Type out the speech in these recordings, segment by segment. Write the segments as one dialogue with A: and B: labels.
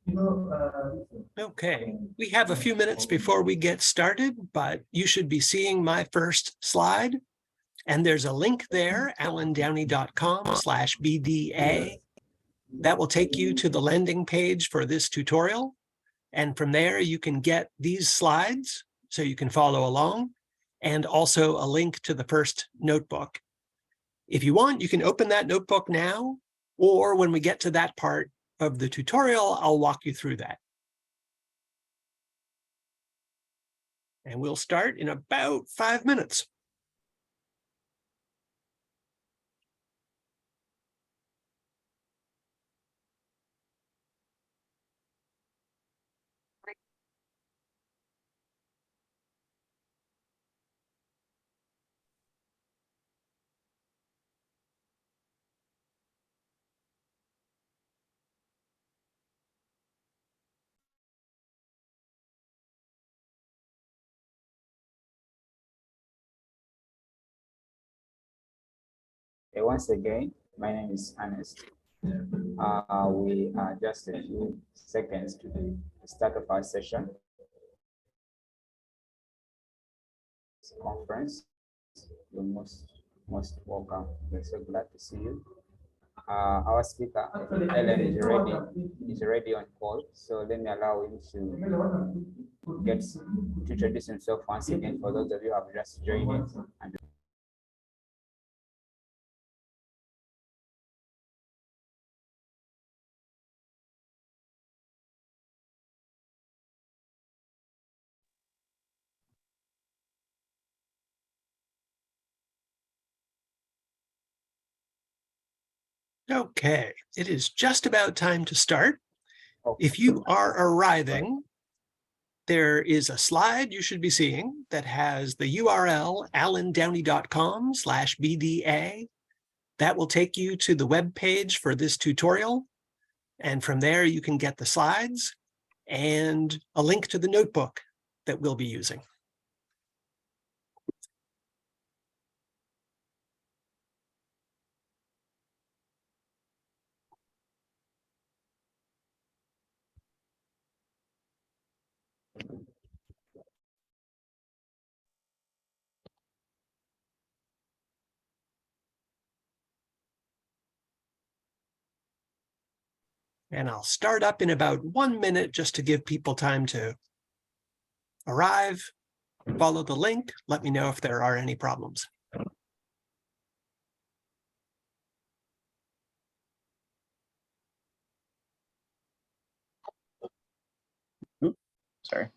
A: Okay, we have a few minutes before we get started, but you should be seeing my first slide. And there's a link there, alandowney.com/BDA. That will take you to the landing page for this tutorial. And from there, you can get these slides so you can follow along, and also a link to the first notebook. If you want, you can open that notebook now, or when we get to that part of the tutorial, I'll walk you through that. And we'll start in about 5 minutes.
B: Once again, my name is Ernest. We are just a few seconds to the start of our session. Conference, you're most welcome. We're so glad to see you. Our speaker, Ellen, is already on call, so let me allow him to introduce himself once again for those of you who have just joined in.
A: Okay, it is just about time to start. If you are arriving, there is a slide you should be seeing that has the URL alandowney.com/BDA. That will take you to the web page for this tutorial. And from there, you can get the slides and a link to the notebook that we'll be using. And I'll start up in about 1 minute just to give people time to arrive, follow the link, let me know if there are any problems.
C: Oops, sorry.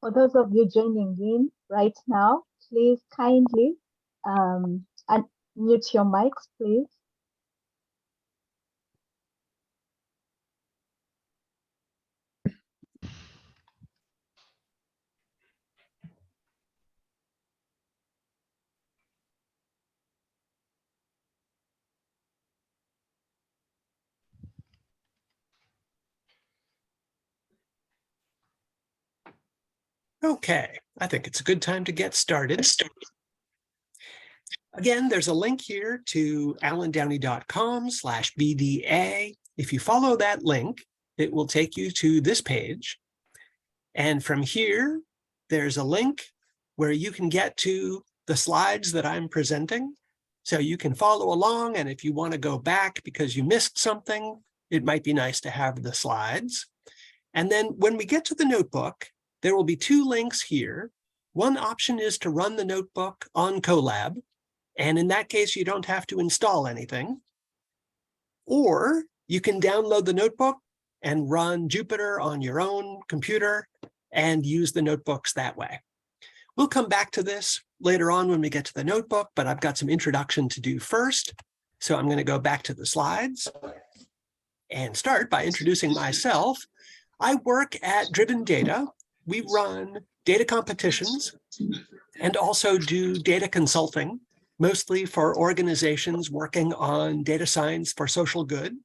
D: For those of you joining in right now, please kindly unmute your mics, please.
A: Okay, I think it's a good time to get started. Again, there's a link here to alandowney.com/BDA. If you follow that link, it will take you to this page. And from here, there's a link where you can get to the slides that I'm presenting. So you can follow along, and if you want to go back because you missed something, it might be nice to have the slides. And then when we get to the notebook, there will be 2 links here. One option is to run the notebook on Colab, and in that case, you don't have to install anything. Or you can download the notebook and run Jupyter on your own computer and use the notebooks that way. We'll come back to this later on when we get to the notebook, but I've got some introduction to do first. So I'm going to go back to the slides and start by introducing myself. I work at Driven Data. We run data competitions and also do data consulting, mostly for organizations working on data science for social good,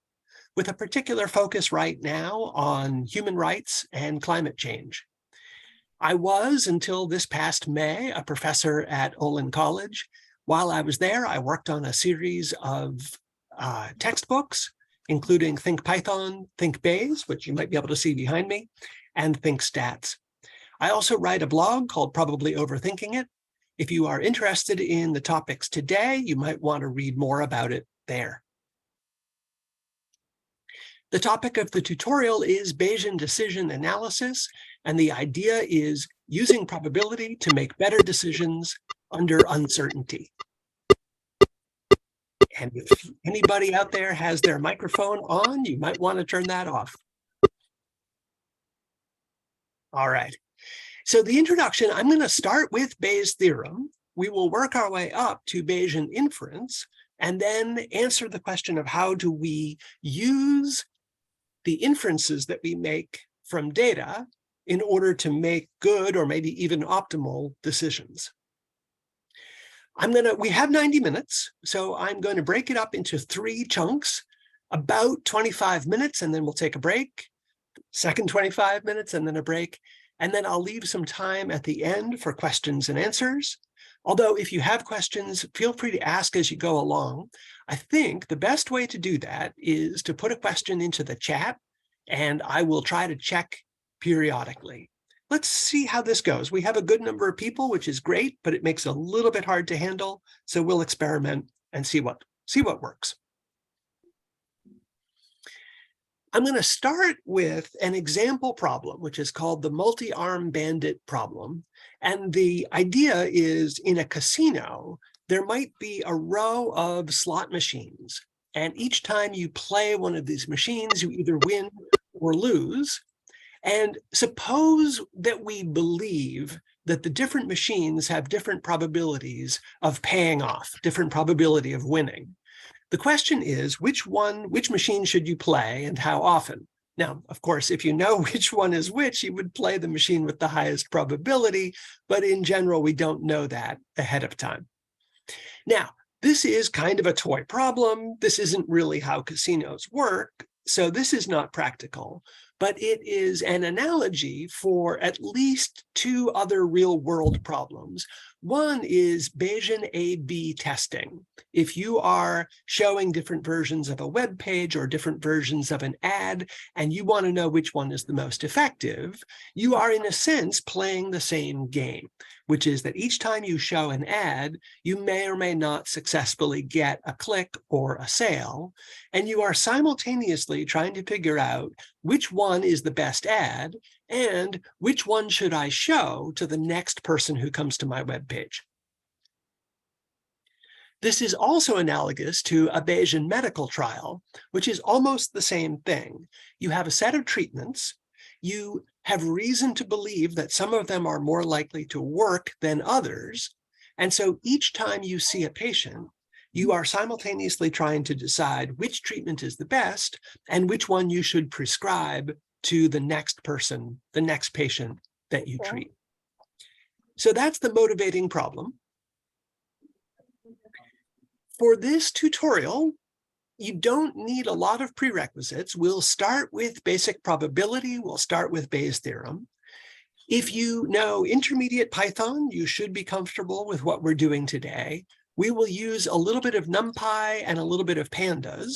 A: with a particular focus right now on human rights and climate change. I was, until this past May, a professor at Olin College. While I was there, I worked on a series of textbooks, including Think Python, Think Bayes, which you might be able to see behind me, and Think Stats. I also write a blog called Probably Overthinking It. If you are interested in the topics today, you might want to read more about it there. The topic of the tutorial is Bayesian Decision Analysis, and the idea is using probability to make better decisions under uncertainty. And if anybody out there has their microphone on, you might want to turn that off. All right. So the introduction, I'm going to start with Bayes' theorem. We will work our way up to Bayesian inference, and then answer the question of how do we use the inferences that we make from data in order to make good or maybe even optimal decisions. We have 90 minutes, so I'm going to break it up into 3 chunks, about 25 minutes, and then we'll take a break, second 25 minutes, and then a break. And then I'll leave some time at the end for questions and answers. Although if you have questions, feel free to ask as you go along. I think the best way to do that is to put a question into the chat, and I will try to check periodically. Let's see how this goes. We have a good number of people, which is great, but it makes it a little bit hard to handle. So we'll experiment and see what works. I'm going to start with an example problem, which is called the multi-arm bandit problem. And the idea is, in a casino, there might be a row of slot machines. And each time you play one of these machines, you either win or lose. And suppose that we believe that the different machines have different probabilities of paying off, different probability of winning. The question is, which machine should you play and how often? Now, of course, if you know which one is which, you would play the machine with the highest probability, but in general, we don't know that ahead of time. Now, this is kind of a toy problem. This isn't really how casinos work, so this is not practical, but it is an analogy for at least 2 other real-world problems. One is Bayesian A/B testing. If you are showing different versions of a web page or different versions of an ad, and you want to know which one is the most effective, you are in a sense playing the same game, which is that each time you show an ad, you may or may not successfully get a click or a sale, and you are simultaneously trying to figure out which one is the best ad and which one should I show to the next person who comes to my web page. This is also analogous to a Bayesian medical trial, which is almost the same thing. You have a set of treatments. You have reason to believe that some of them are more likely to work than others. And so each time you see a patient, you are simultaneously trying to decide which treatment is the best and which one you should prescribe to the next person, the next patient that you treat. So that's the motivating problem. For this tutorial, you don't need a lot of prerequisites. We'll start with basic probability. We'll start with Bayes' theorem. If you know intermediate Python, you should be comfortable with what we're doing today. We will use a little bit of NumPy and a little bit of Pandas.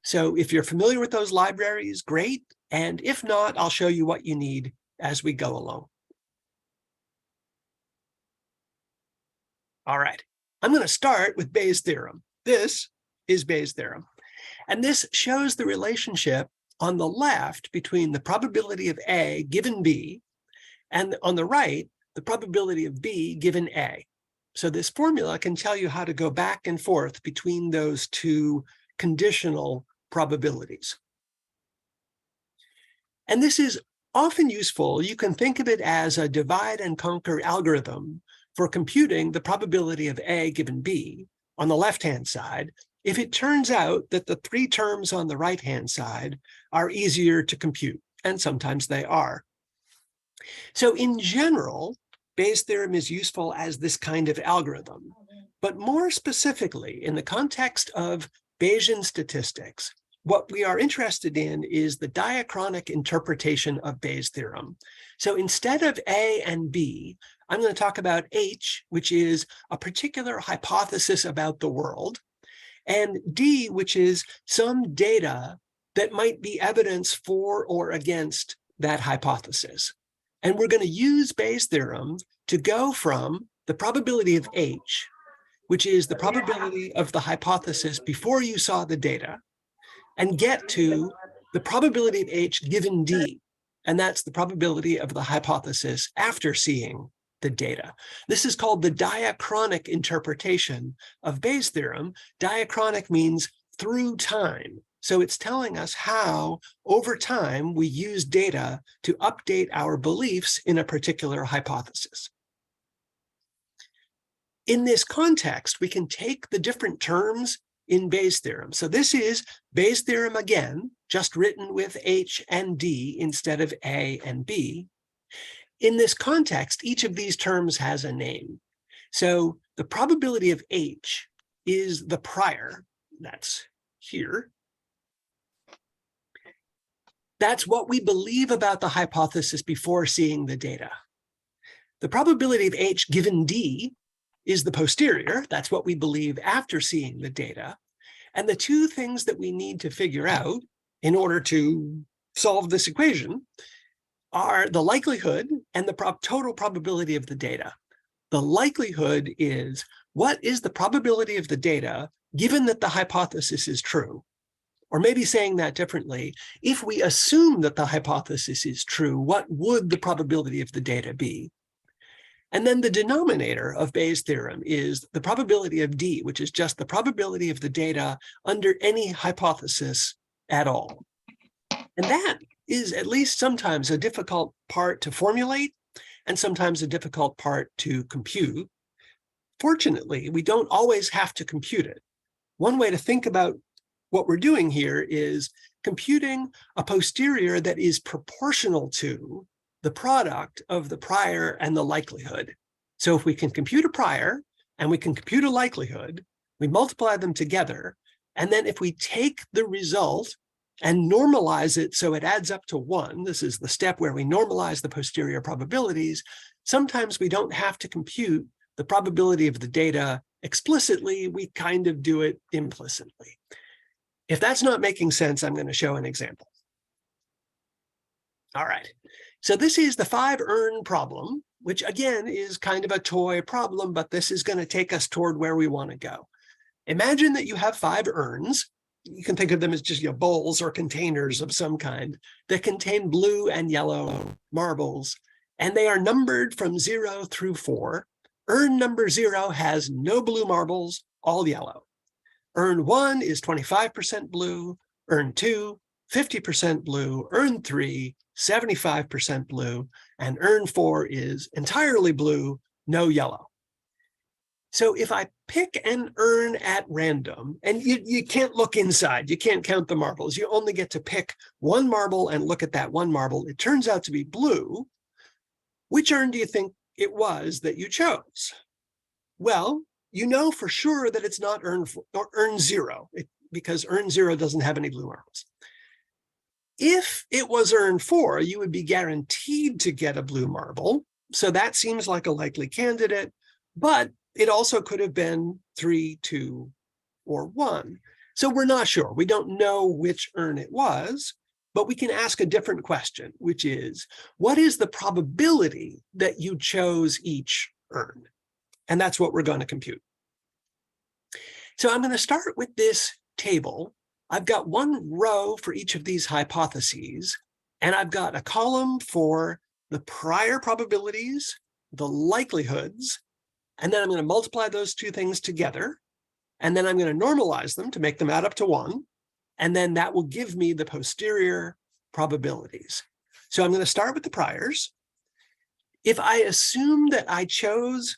A: So if you're familiar with those libraries, great. And if not, I'll show you what you need as we go along. All right, I'm going to start with Bayes' theorem. This is Bayes' theorem. And this shows the relationship on the left between the probability of A given B, and on the right, the probability of B given A. So this formula can tell you how to go back and forth between those 2 conditional probabilities. And this is often useful. You can think of it as a divide and conquer algorithm for computing the probability of A given B on the left-hand side, if it turns out that the 3 terms on the right-hand side are easier to compute, and sometimes they are. So in general, Bayes' theorem is useful as this kind of algorithm, but more specifically, in the context of Bayesian statistics, what we are interested in is the diachronic interpretation of Bayes' theorem. So instead of A and B, I'm going to talk about H, which is a particular hypothesis about the world, and D, which is some data that might be evidence for or against that hypothesis. And we're going to use Bayes' theorem to go from the probability of H, which is the probability of the hypothesis before you saw the data, and get to the probability of H given D. And that's the probability of the hypothesis after seeing the data. This is called the diachronic interpretation of Bayes' theorem. Diachronic means through time. So it's telling us how, over time, we use data to update our beliefs in a particular hypothesis. In this context, we can take the different terms in Bayes' theorem. So this is Bayes' theorem again, just written with H and D instead of A and B. In this context, each of these terms has a name. So the probability of H is the prior, that's here. That's what we believe about the hypothesis before seeing the data. The probability of H given D is the posterior, that's what we believe after seeing the data. And the two things that we need to figure out in order to solve this equation are the likelihood and the total probability of the data. The likelihood is, what is the probability of the data given that the hypothesis is true? Or maybe saying that differently, if we assume that the hypothesis is true, what would the probability of the data be? And then the denominator of Bayes' theorem is the probability of D, which is just the probability of the data under any hypothesis at all. And that is at least sometimes a difficult part to formulate and sometimes a difficult part to compute. Fortunately, we don't always have to compute it. One way to think about what we're doing here is computing a posterior that is proportional to the product of the prior and the likelihood. So if we can compute a prior and we can compute a likelihood, we multiply them together. And then if we take the result and normalize it so it adds up to 1, this is the step where we normalize the posterior probabilities, sometimes we don't have to compute the probability of the data explicitly, we kind of do it implicitly. If that's not making sense, I'm going to show an example. All right. So this is the 5-urn problem, which again is kind of a toy problem, but this is going to take us toward where we want to go. Imagine that you have 5 urns. You can think of them as just bowls or containers of some kind that contain blue and yellow marbles, and they are numbered from 0 through 4. Urn number 0 has no blue marbles, all yellow. Urn 1 is 25% blue, urn 2, 50% blue, urn 3, 75% blue, and urn 4 is entirely blue, no yellow. So if I pick an urn at random, and you can't look inside, you can't count the marbles, you only get to pick one marble and look at that one marble, it turns out to be blue, which urn do you think it was that you chose? Well, you know for sure that it's not urn 0, because urn 0 doesn't have any blue marbles. If it was urn 4, you would be guaranteed to get a blue marble. So that seems like a likely candidate, but it also could have been 3, 2, or 1. So we're not sure. We don't know which urn it was, but we can ask a different question, which is, what is the probability that you chose each urn? And that's what we're going to compute. So I'm going to start with this table. I've got one row for each of these hypotheses, and I've got a column for the prior probabilities, the likelihoods, and then I'm going to multiply those two things together, and then I'm going to normalize them to make them add up to 1, and then that will give me the posterior probabilities. So I'm going to start with the priors. If I assume that I chose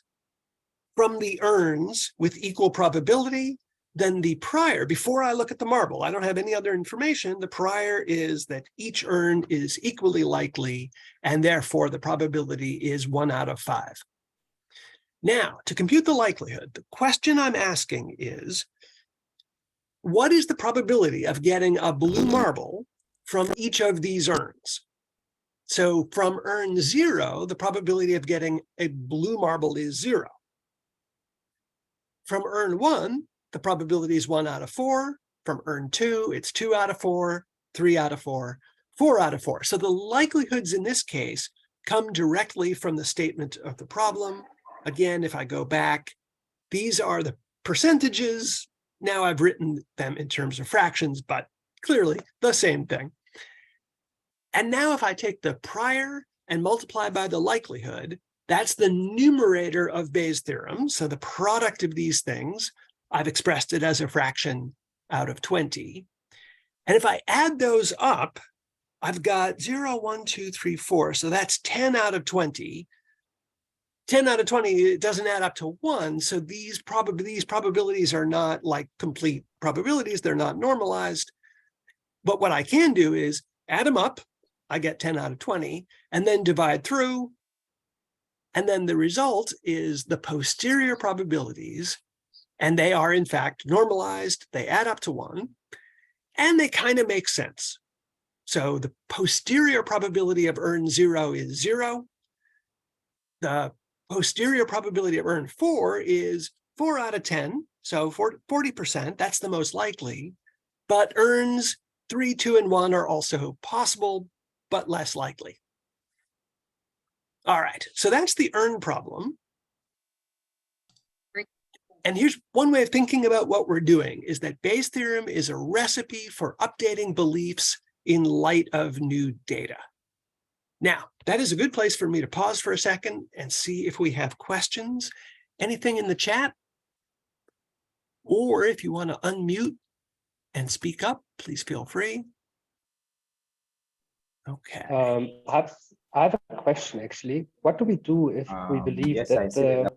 A: from the urns with equal probability, then the prior, before I look at the marble, I don't have any other information, the prior is that each urn is equally likely, and therefore the probability is 1 out of 5. Now, to compute the likelihood, the question I'm asking is, what is the probability of getting a blue marble from each of these urns? So from urn 0, the probability of getting a blue marble is 0. From urn 1, the probability is 1 out of 4. From urn 2, it's 2 out of 4, 3 out of 4, 4 out of 4. So the likelihoods in this case come directly from the statement of the problem. Again, if I go back, these are the percentages. Now I've written them in terms of fractions, but clearly the same thing. And now if I take the prior and multiply by the likelihood, that's the numerator of Bayes' theorem. So the product of these things, I've expressed it as a fraction out of 20. And if I add those up, I've got 0, 1, 2, 3, 4. So that's 10 out of 20. 10 out of 20, it doesn't add up to 1. So these probabilities are not like complete probabilities. They're not normalized. But what I can do is add them up. I get 10 out of 20, and then divide through. And then the result is the posterior probabilities. And they are, in fact, normalized. They add up to 1. And they kind of make sense. So the posterior probability of urn 0 is 0. The posterior probability of urn 4 is 4 out of 10. So 40%, that's the most likely. But urns 3, 2, and 1 are also possible, but less likely. All right, so that's the urn problem. And here's one way of thinking about what we're doing is that Bayes' theorem is a recipe for updating beliefs in light of new data. Now, that is a good place for me to pause for a second and see if we have questions. Anything in the chat? Or if you want to unmute and speak up, please feel free. Okay.
E: I have a question, actually. What do we do if we believe
B: yes, I
E: that
B: see that.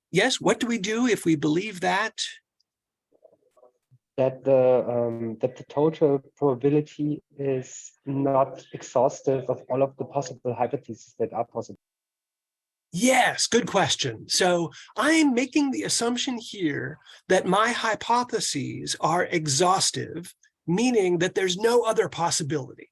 A: Yes, what do we do if we believe that?
E: that the total probability is not exhaustive of all of the possible hypotheses that are possible?
A: Yes, good question. So I'm making the assumption here that my hypotheses are exhaustive, meaning that there's no other possibility.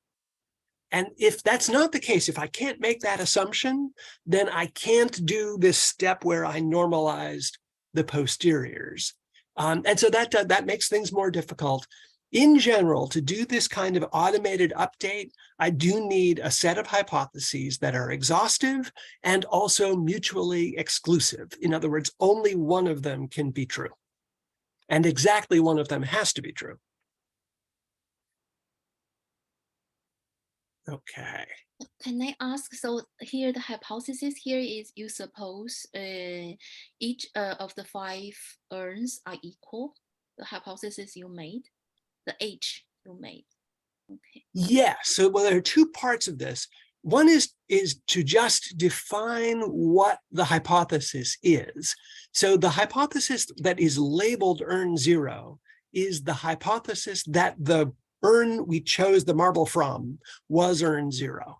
A: And if that's not the case, if I can't make that assumption, then I can't do this step where I normalized the posteriors. And so that makes things more difficult. In general, to do this kind of automated update, I do need a set of hypotheses that are exhaustive and also mutually exclusive. In other words, only one of them can be true. And exactly one of them has to be true. Okay.
F: Can I ask, so here the hypothesis here is you suppose each of the 5 urns are equal, the hypothesis you made, the H you made. Okay.
A: Yeah, so well, there are two parts of this. One is to just define what the hypothesis is. So the hypothesis that is labeled urn 0 is the hypothesis that the urn we chose the marble from was urn 0.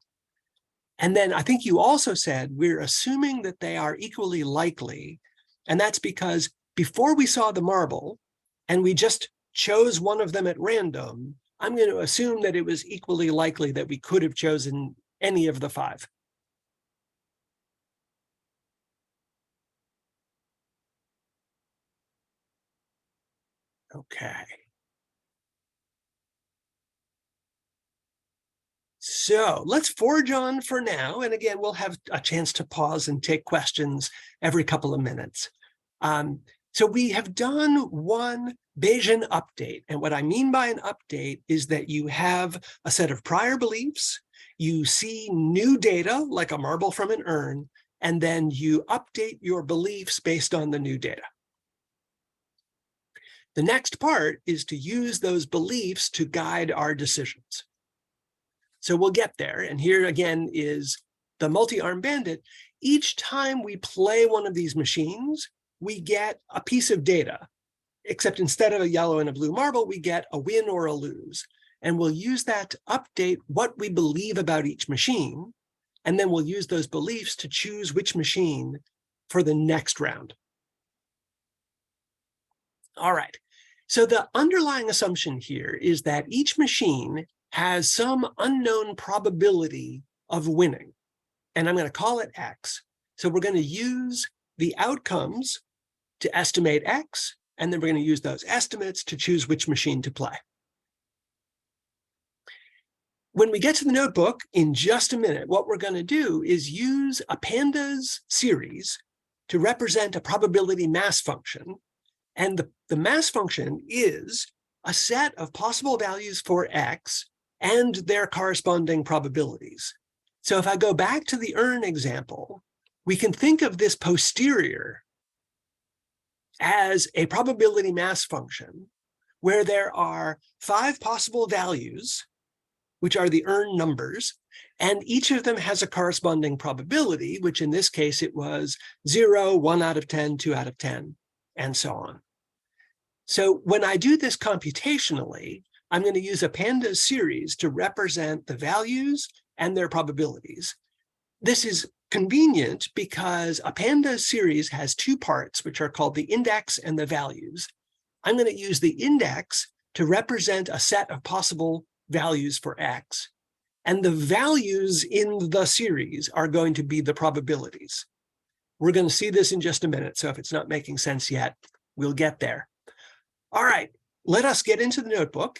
A: And then I think you also said we're assuming that they are equally likely. And that's because before we saw the marble and we just chose one of them at random, I'm going to assume that it was equally likely that we could have chosen any of the 5. Okay. So let's forge on for now. And again, we'll have a chance to pause and take questions every couple of minutes. So we have done one Bayesian update. And what I mean by an update is that you have a set of prior beliefs, you see new data like a marble from an urn, and then you update your beliefs based on the new data. The next part is to use those beliefs to guide our decisions. So we'll get there. And here again is the multi-arm bandit. Each time we play one of these machines, we get a piece of data, except instead of a yellow and a blue marble, we get a win or a lose. And we'll use that to update what we believe about each machine. And then we'll use those beliefs to choose which machine for the next round. All right. So the underlying assumption here is that each machine has some unknown probability of winning. And I'm going to call it X. So we're going to use the outcomes to estimate X, and then we're going to use those estimates to choose which machine to play. When we get to the notebook in just a minute, what we're going to do is use a pandas series to represent a probability mass function. And the mass function is a set of possible values for X and their corresponding probabilities. So if I go back to the earn example, we can think of this posterior as a probability mass function where there are 5 possible values, which are the earn numbers, and each of them has a corresponding probability, which in this case it was 0, 1 out of 10, 2 out of 10, and so on. So when I do this computationally, I'm going to use a pandas series to represent the values and their probabilities. This is convenient because a pandas series has 2 parts, which are called the index and the values. I'm going to use the index to represent a set of possible values for X, and the values in the series are going to be the probabilities. We're going to see this in just a minute, so if it's not making sense yet, we'll get there. All right, let us get into the notebook.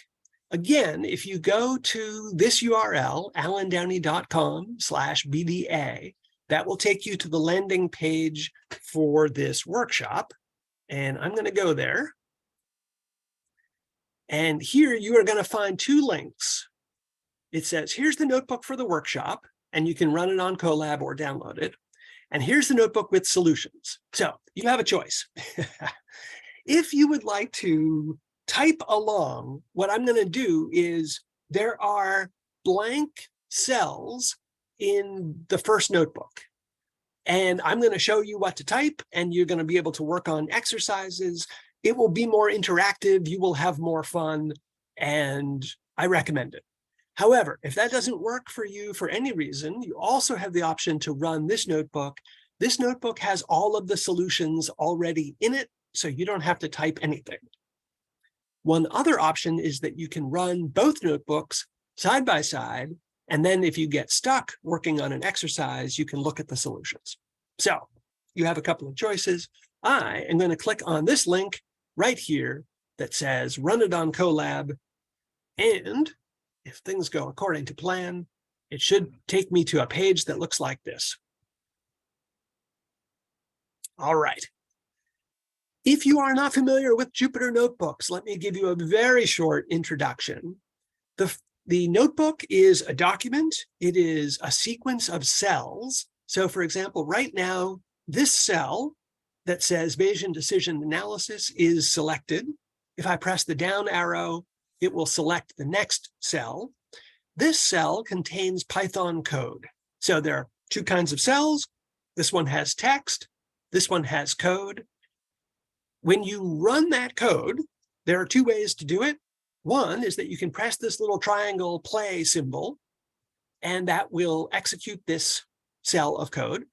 A: Again, if you go to this URL, alandowney.com/BDA, that will take you to the landing page for this workshop. And I'm going to go there. And here you are going to find 2 links. It says, here's the notebook for the workshop, and you can run it on Colab or download it. And here's the notebook with solutions. So you have a choice. If you would like to type along, what I'm going to do is there are blank cells in the first notebook. And I'm going to show you what to type, and you're going to be able to work on exercises. It will be more interactive. You will have more fun, and I recommend it. However, if that doesn't work for you for any reason, you also have the option to run this notebook. This notebook has all of the solutions already in it, so you don't have to type anything. One other option is that you can run both notebooks side by side, and then if you get stuck working on an exercise, you can look at the solutions. So you have a couple of choices. I am going to click on this link right here that says run it on Colab, and if things go according to plan, it should take me to a page that looks like this. All right. If you are not familiar with Jupyter Notebooks, let me give you a very short introduction. The notebook is a document. It is a sequence of cells. So for example, right now, this cell that says Bayesian Decision Analysis is selected. If I press the down arrow, it will select the next cell. This cell contains Python code. So there are 2 kinds of cells. This one has text. This one has code. When you run that code, there are 2 ways to do it. One is that you can press this little triangle play symbol, and that will execute this cell of code.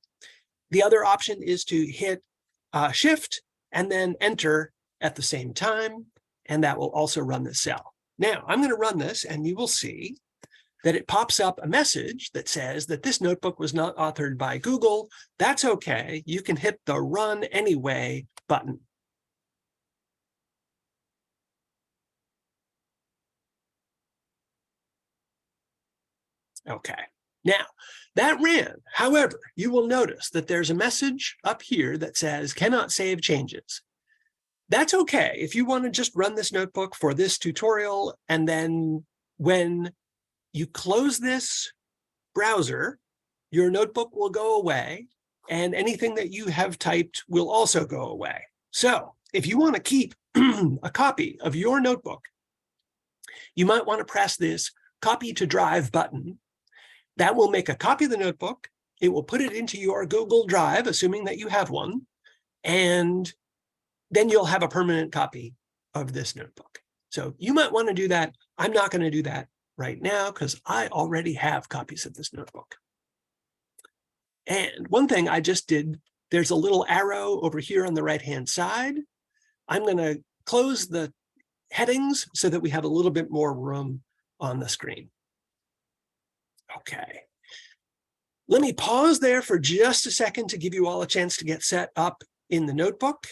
A: The other option is to hit Shift and then Enter at the same time, and that will also run this cell. Now, I'm going to run this, and you will see that it pops up a message that says that this notebook was not authored by Google. That's okay. You can hit the Run Anyway button. Okay, now that ran. However, you will notice that there's a message up here that says cannot save changes. That's okay if you want to just run this notebook for this tutorial, and then when you close this browser, your notebook will go away, and anything that you have typed will also go away. So if you want to keep a copy of your notebook, you might want to press this Copy to Drive button. That will make a copy of the notebook. It will put it into your Google Drive, assuming that you have one, and then you'll have a permanent copy of this notebook. So you might want to do that. I'm not going to do that right now because I already have copies of this notebook. And one thing I just did, there's a little arrow over here on the right-hand side. I'm going to close the headings so that we have a little bit more room on the screen. Okay. Let me pause there for just a second to give you all a chance to get set up in the notebook.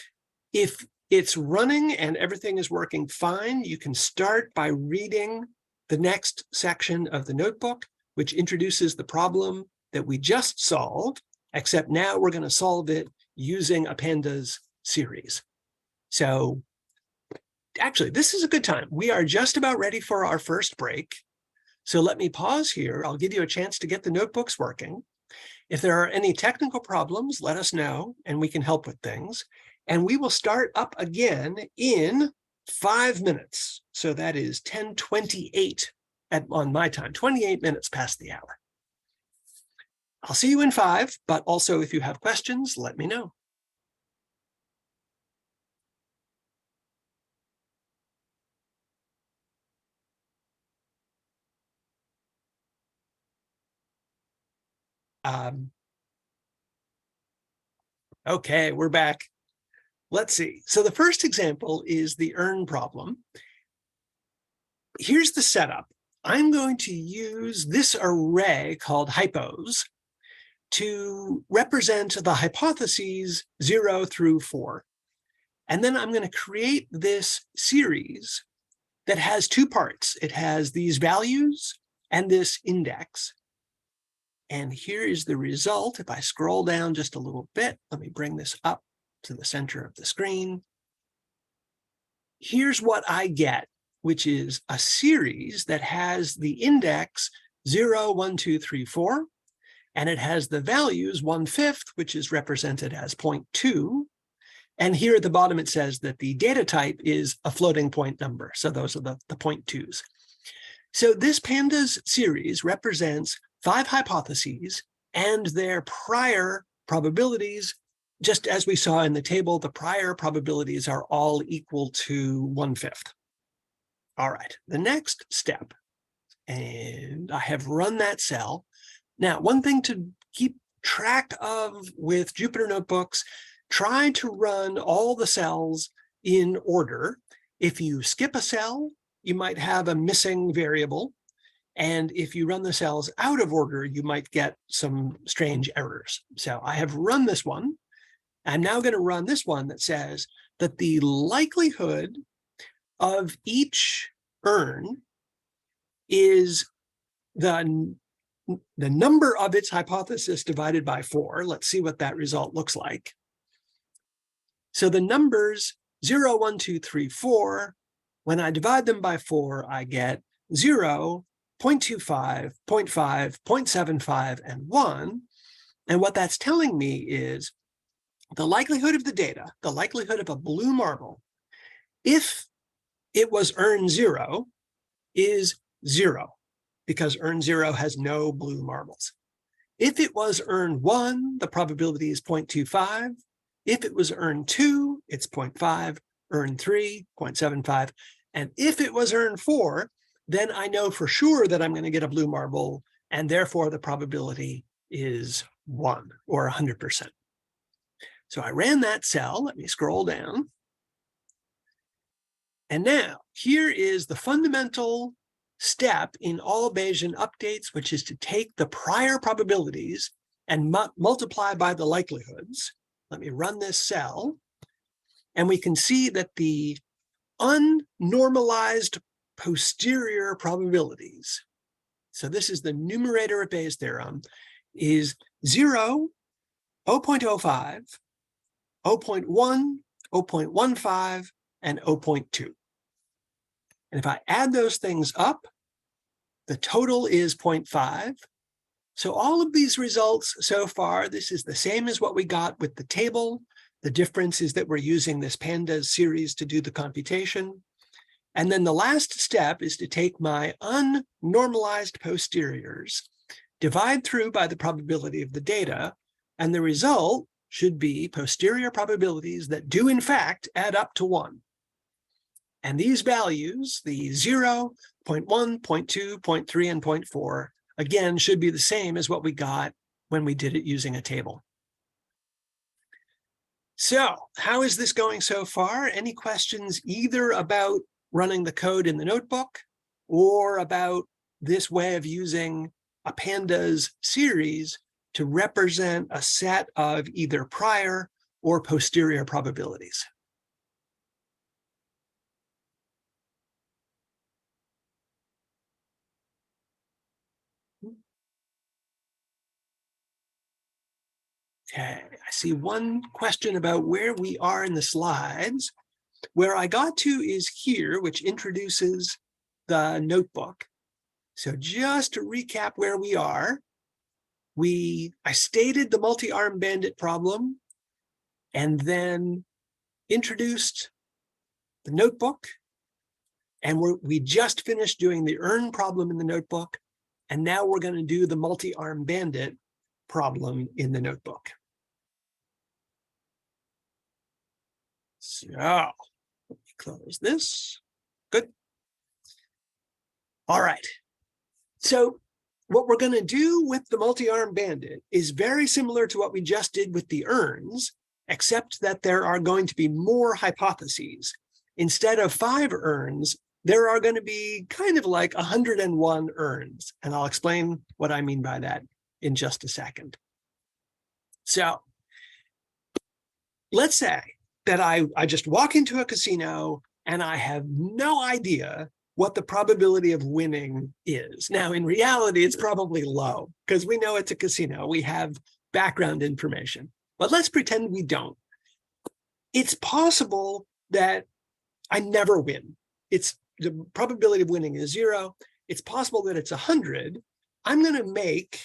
A: If it's running and everything is working fine, you can start by reading the next section of the notebook, which introduces the problem that we just solved, except now we're going to solve it using a pandas series. So actually, this is a good time. We are just about ready for our first break. So let me pause here. I'll give you a chance to get the notebooks working. If there are any technical problems, let us know and we can help with things. And we will start up again in 5 minutes. So that is 10:28 on my time, 28 minutes past the hour. I'll see you in 5, but also if you have questions, let me know. Okay, we're back. Let's see. So the first example is the earn problem. Here's the setup. I'm going to use this array called hypos to represent the hypotheses 0 through 4. And then I'm going to create this series that has 2 parts. It has these values and this index. And here is the result. If I scroll down just a little bit, let me bring this up to the center of the screen. Here's what I get, which is a series that has the index 0, 1, 2, 3, 4, and it has the values 1/5, which is represented as 0.2. And here at the bottom, it says that the data type is a floating point number. So those are the 0.2s. So this pandas series represents 5 hypotheses and their prior probabilities. Just as we saw in the table, the prior probabilities are all equal to 1/5. All right, the next step, and I have run that cell. Now, one thing to keep track of with Jupyter Notebooks, try to run all the cells in order. If you skip a cell, you might have a missing variable. And if you run the cells out of order, you might get some strange errors. So I have run this one. I'm now going to run this one that says that the likelihood of each earn is the number of its hypothesis divided by 4. Let's see what that result looks like. So the numbers 0, 1, 2, 3, 4, when I divide them by 4, I get 0, 0.25, 0.5, 0.75, and 1. And what that's telling me is the likelihood of the data, the likelihood of a blue marble, if it was earn 0, is 0, because earn 0 has no blue marbles. If it was earn 1, the probability is 0.25. If it was earn 2, it's 0.5, earn 3, 0.75. And if it was earn 4, then I know for sure that I'm going to get a blue marble, and therefore the probability is 1 or 100%. So I ran that cell. Let me scroll down. And now here is the fundamental step in all Bayesian updates, which is to take the prior probabilities and multiply by the likelihoods. Let me run this cell. And we can see that the unnormalized posterior probabilities, so this is the numerator of Bayes' theorem, is 0, 0.05, 0.1, 0.15, and 0.2. And if I add those things up, the total is 0.5. So all of these results so far, this is the same as what we got with the table. The difference is that we're using this pandas series to do the computation. And then the last step is to take my unnormalized posteriors, divide through by the probability of the data, and the result should be posterior probabilities that do in fact add up to 1. And these values, the 0, 0.1, 0.2, 0.3, and 0.4, again, should be the same as what we got when we did it using a table. So how is this going so far? Any questions either about running the code in the notebook or about this way of using a pandas series to represent a set of either prior or posterior probabilities? Okay, I see one question about where we are in the slides. Where I got to is here, which introduces the notebook. So just to recap where we are, I stated the multi-arm bandit problem and then introduced the notebook. And we just finished doing the earn problem in the notebook. And now we're going to do the multi-arm bandit problem in the notebook. So let me close this. Good. All right. So what we're going to do with the multi-arm bandit is very similar to what we just did with the earns, except that there are going to be more hypotheses. Instead of 5 earns, there are going to be kind of like 101 earns. And I'll explain what I mean by that in just a second. So let's say that I just walk into a casino and I have no idea what the probability of winning is. Now, in reality, it's probably low because we know it's a casino. We have background information, but let's pretend we don't. It's possible that I never win. The probability of winning is 0. It's possible that it's 100. I'm going to make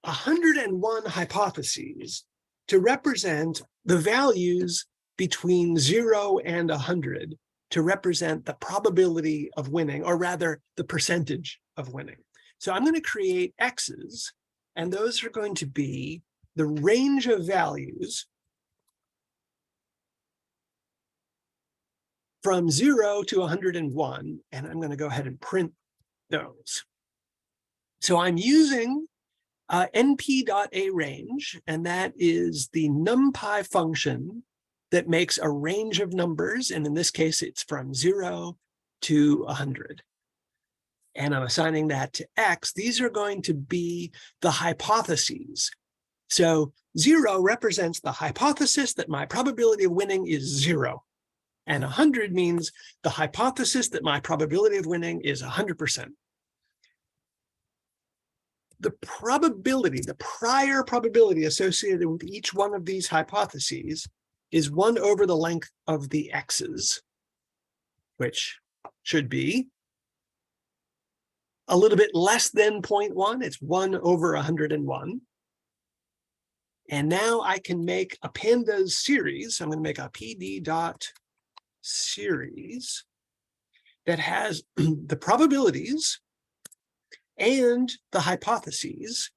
A: 101 hypotheses to represent the values between 0 and 100 to represent the probability of winning, or rather the percentage of winning. So I'm going to create X's, and those are going to be the range of values from 0 to 101, and I'm going to go ahead and print those. So I'm using np.arange, and that is the NumPy function that makes a range of numbers, and in this case, it's from 0 to 100. And I'm assigning that to X. These are going to be the hypotheses. So 0 represents the hypothesis that my probability of winning is 0. And 100 means the hypothesis that my probability of winning is 100%. The probability, the prior probability associated with each one of these hypotheses is 1 over the length of the X's, which should be a little bit less than 0.1. It's 1 over 101. And now I can make a pandas series. I'm going to make a pd.series that has the probabilities and the hypotheses.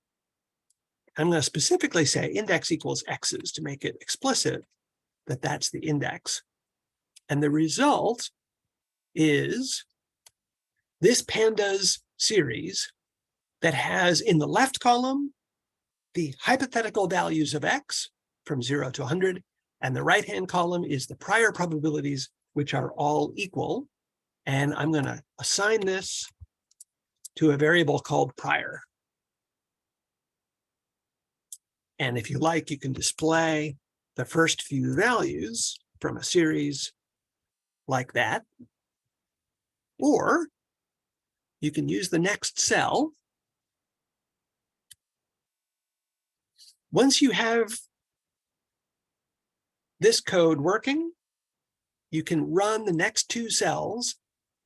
A: I'm going to specifically say index equals X's to make it explicit that that's the index. And the result is this pandas series that has in the left column the hypothetical values of X from 0 to 100, and the right-hand column is the prior probabilities, which are all equal. And I'm going to assign this to a variable called prior. And if you like, you can display the first few values from a series like that. Or you can use the next cell. Once you have this code working, you can run the next 2 cells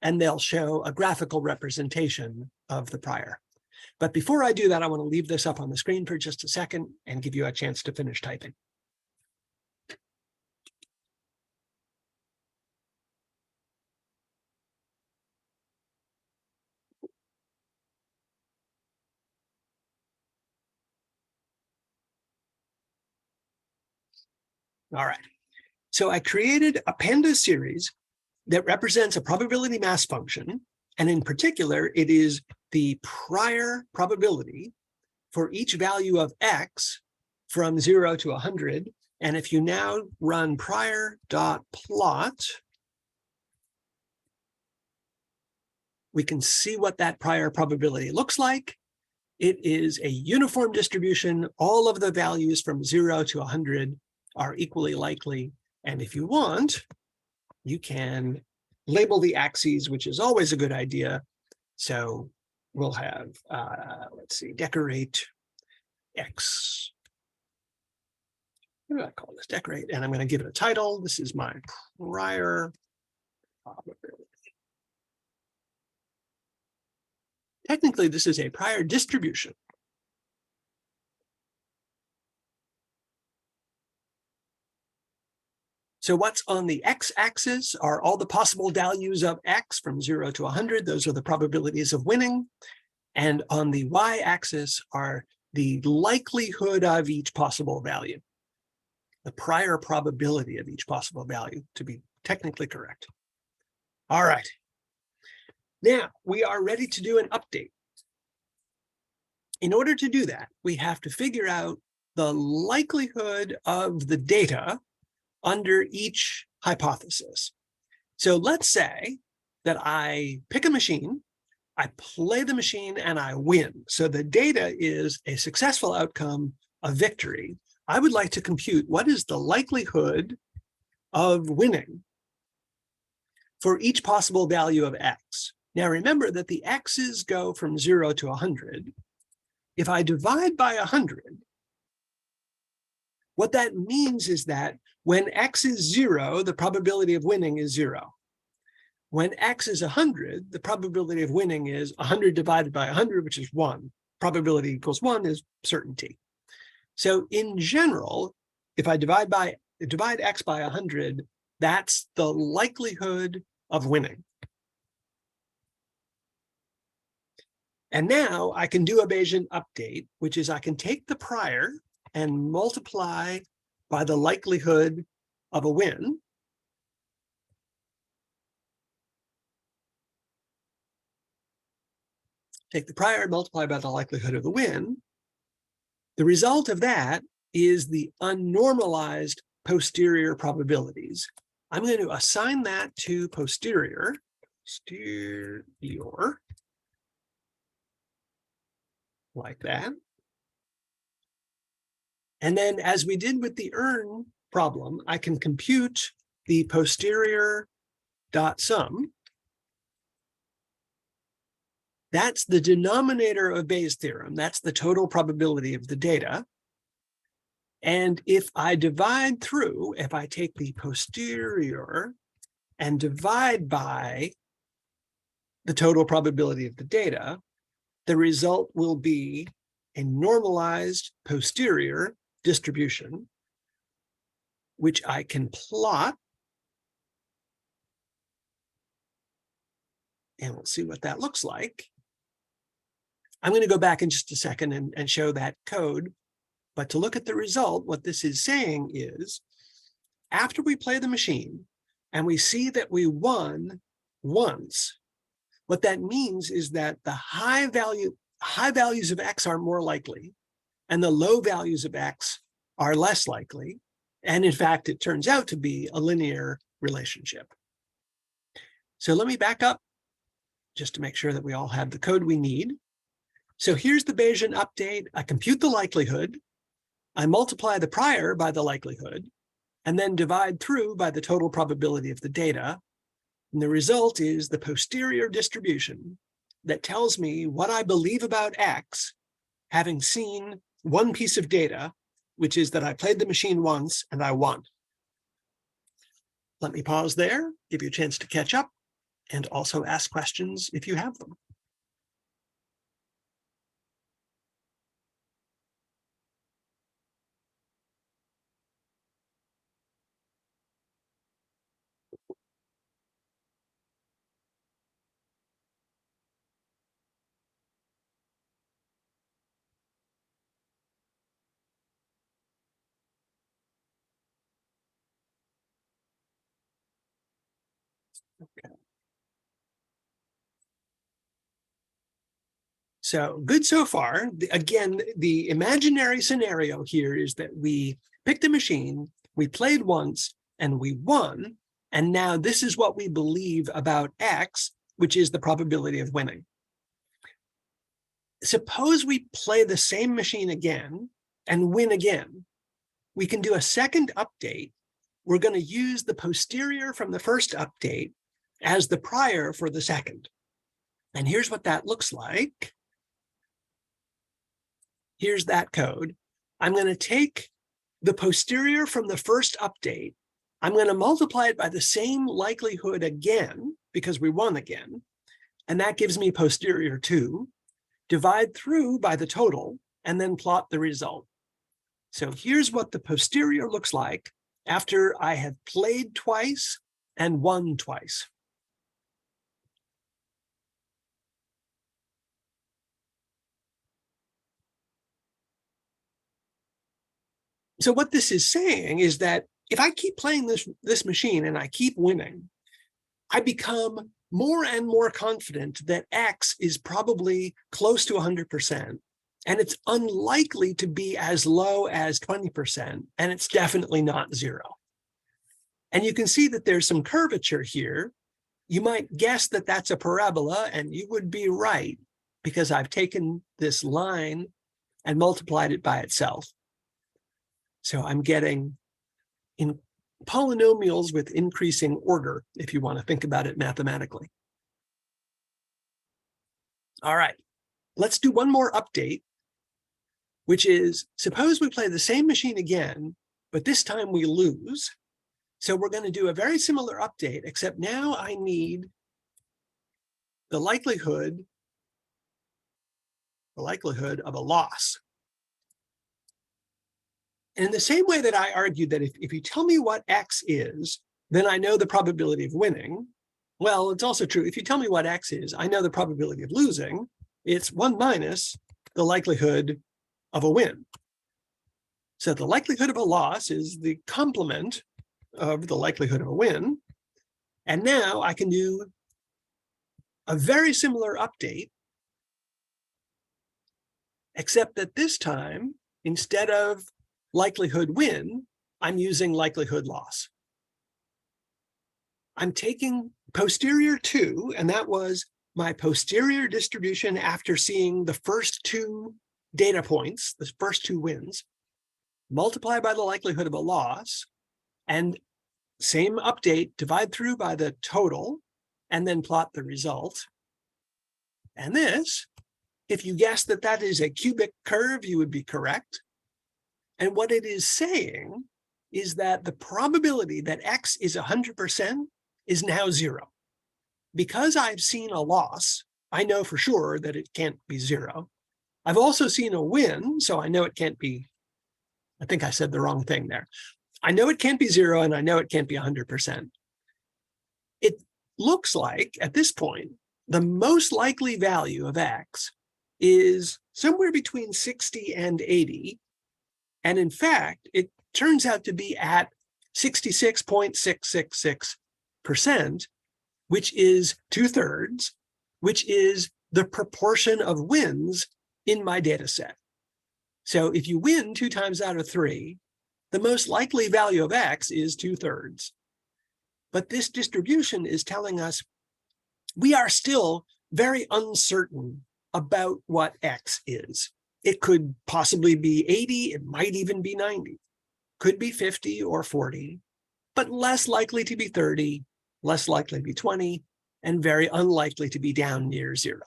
A: and they'll show a graphical representation of the prior. But before I do that, I want to leave this up on the screen for just a second and give you a chance to finish typing. All right, so I created a pandas series that represents a probability mass function. And in particular, it is the prior probability for each value of X from 0 to 100 And if you now run prior.plot, we can see what that prior probability looks like. It is a uniform distribution. All of the values from 0 to 100 are equally likely. And if you want, you can label the axes, which is always a good idea. So we'll have, let's see, decorate X. What do I call this? Decorate. And I'm going to give it a title. This is my prior probability. Technically, this is a prior distribution. So what's on the x-axis are all the possible values of x from 0 to 100. Those are the probabilities of winning. And on the y-axis are the likelihood of each possible value, the prior probability of each possible value, to be technically correct. All right. Now, we are ready to do an update. In order to do that, we have to figure out the likelihood of the data under each hypothesis. So let's say that I pick a machine, I play the machine, and I win. So the data is a successful outcome, a victory. I would like to compute what is the likelihood of winning for each possible value of x. Now remember that the x's go from 0 to 100. If I divide by 100, what that means is that when x is 0, the probability of winning is 0. When x is 100, the probability of winning is 100 divided by 100, which is 1. Probability equals 1 is certainty. So in general, if I divide x by 100, that's the likelihood of winning. And now I can do a Bayesian update, which is I can take the prior and multiply by the likelihood of a win. Take the prior, multiply by the likelihood of the win. The result of that is the unnormalized posterior probabilities. I'm going to assign that to posterior, like that. And then as we did with the earn problem, I can compute the posterior dot sum. That's the denominator of Bayes' theorem. That's the total probability of the data. And if I divide through, if I take the posterior and divide by the total probability of the data, the result will be a normalized posterior distribution, which I can plot. And we'll see what that looks like. I'm going to go back in just a second and show that code. But to look at the result, what this is saying is, after we play the machine and we see that we won once, what that means is that the high values of x are more likely, and the low values of x are less likely. And in fact, it turns out to be a linear relationship. So let me back up just to make sure that we all have the code we need. So here's the Bayesian update. I compute the likelihood. I multiply the prior by the likelihood, and then divide through by the total probability of the data. And the result is the posterior distribution that tells me what I believe about x, having seen one piece of data, which is that I played the machine once and I won. Let me pause there, give you a chance to catch up, and also ask questions if you have them. Okay. So good so far. Again, the imaginary scenario here is that we picked a machine, we played once, and we won. And now this is what we believe about X, which is the probability of winning. Suppose we play the same machine again and win again. We can do a second update. We're going to use the posterior from the first update as the prior for the second. And here's what that looks like. Here's that code. I'm going to take the posterior from the first update. I'm going to multiply it by the same likelihood again, because we won again. And that gives me posterior 2. Divide through by the total, and then plot the result. So here's what the posterior looks like after I have played twice and won twice. So what this is saying is that if I keep playing this machine and I keep winning, I become more and more confident that X is probably close to 100%, and it's unlikely to be as low as 20%, and it's definitely not 0. And you can see that there's some curvature here. You might guess that that's a parabola, and you would be right, because I've taken this line and multiplied it by itself. So I'm getting in polynomials with increasing order, if you want to think about it mathematically. All right, let's do one more update, which is, suppose we play the same machine again, but this time we lose. So we're going to do a very similar update, except now I need the likelihood of a loss. And in the same way that I argued that if you tell me what X is, then I know the probability of winning. Well, it's also true. If you tell me what X is, I know the probability of losing. It's 1 minus the likelihood of a win. So the likelihood of a loss is the complement of the likelihood of a win. And now I can do a very similar update, except that this time, instead of likelihood win, I'm using likelihood loss. I'm taking posterior 2, and that was my posterior distribution after seeing the first 2 data points, the first 2 wins, multiply by the likelihood of a loss, and same update, divide through by the total, and then plot the result. And this, if you guessed that that is a cubic curve, you would be correct. And what it is saying is that the probability that X is 100% is now 0. Because I've seen a loss, I know for sure that it can't be 0. I've also seen a win, so I know it can't be, I think I said the wrong thing there. I know it can't be 0, and I know it can't be 100%. It looks like, at this point, the most likely value of X is somewhere between 60 and 80. And in fact, it turns out to be at 66.666%, which is 2/3, which is the proportion of wins in my data set. So if you win 2 times out of 3, the most likely value of X is 2/3. But this distribution is telling us we are still very uncertain about what X is. It could possibly be 80, it might even be 90, could be 50 or 40, but less likely to be 30, less likely to be 20, and very unlikely to be down near 0.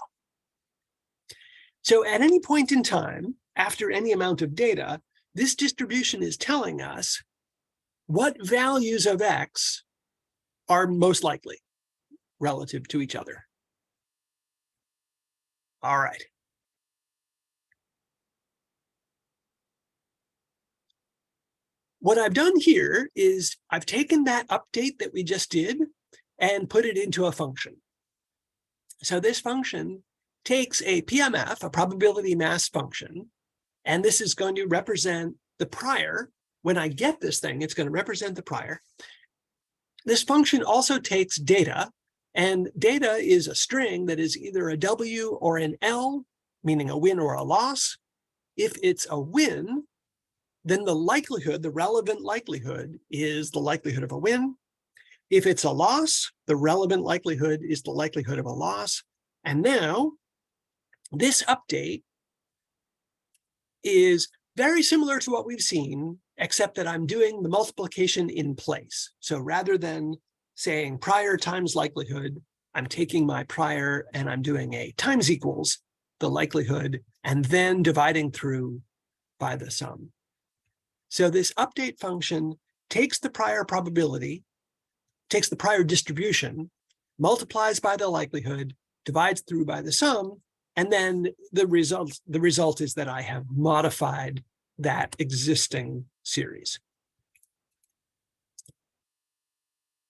A: So at any point in time, after any amount of data, this distribution is telling us what values of X are most likely relative to each other. All right. What I've done here is I've taken that update that we just did and put it into a function. So this function takes a PMF, a probability mass function, and this is going to represent the prior. When I get this thing, it's going to represent the prior. This function also takes data, and data is a string that is either a W or an L, meaning a win or a loss. If it's a win, then the likelihood, the relevant likelihood, is the likelihood of a win. If it's a loss, the relevant likelihood is the likelihood of a loss. And now this update is very similar to what we've seen, except that I'm doing the multiplication in place. So rather than saying prior times likelihood, I'm taking my prior and I'm doing a times equals the likelihood and then dividing through by the sum. So this update function takes the prior probability, takes the prior distribution, multiplies by the likelihood, divides through by the sum, and then the result is that I have modified that existing series.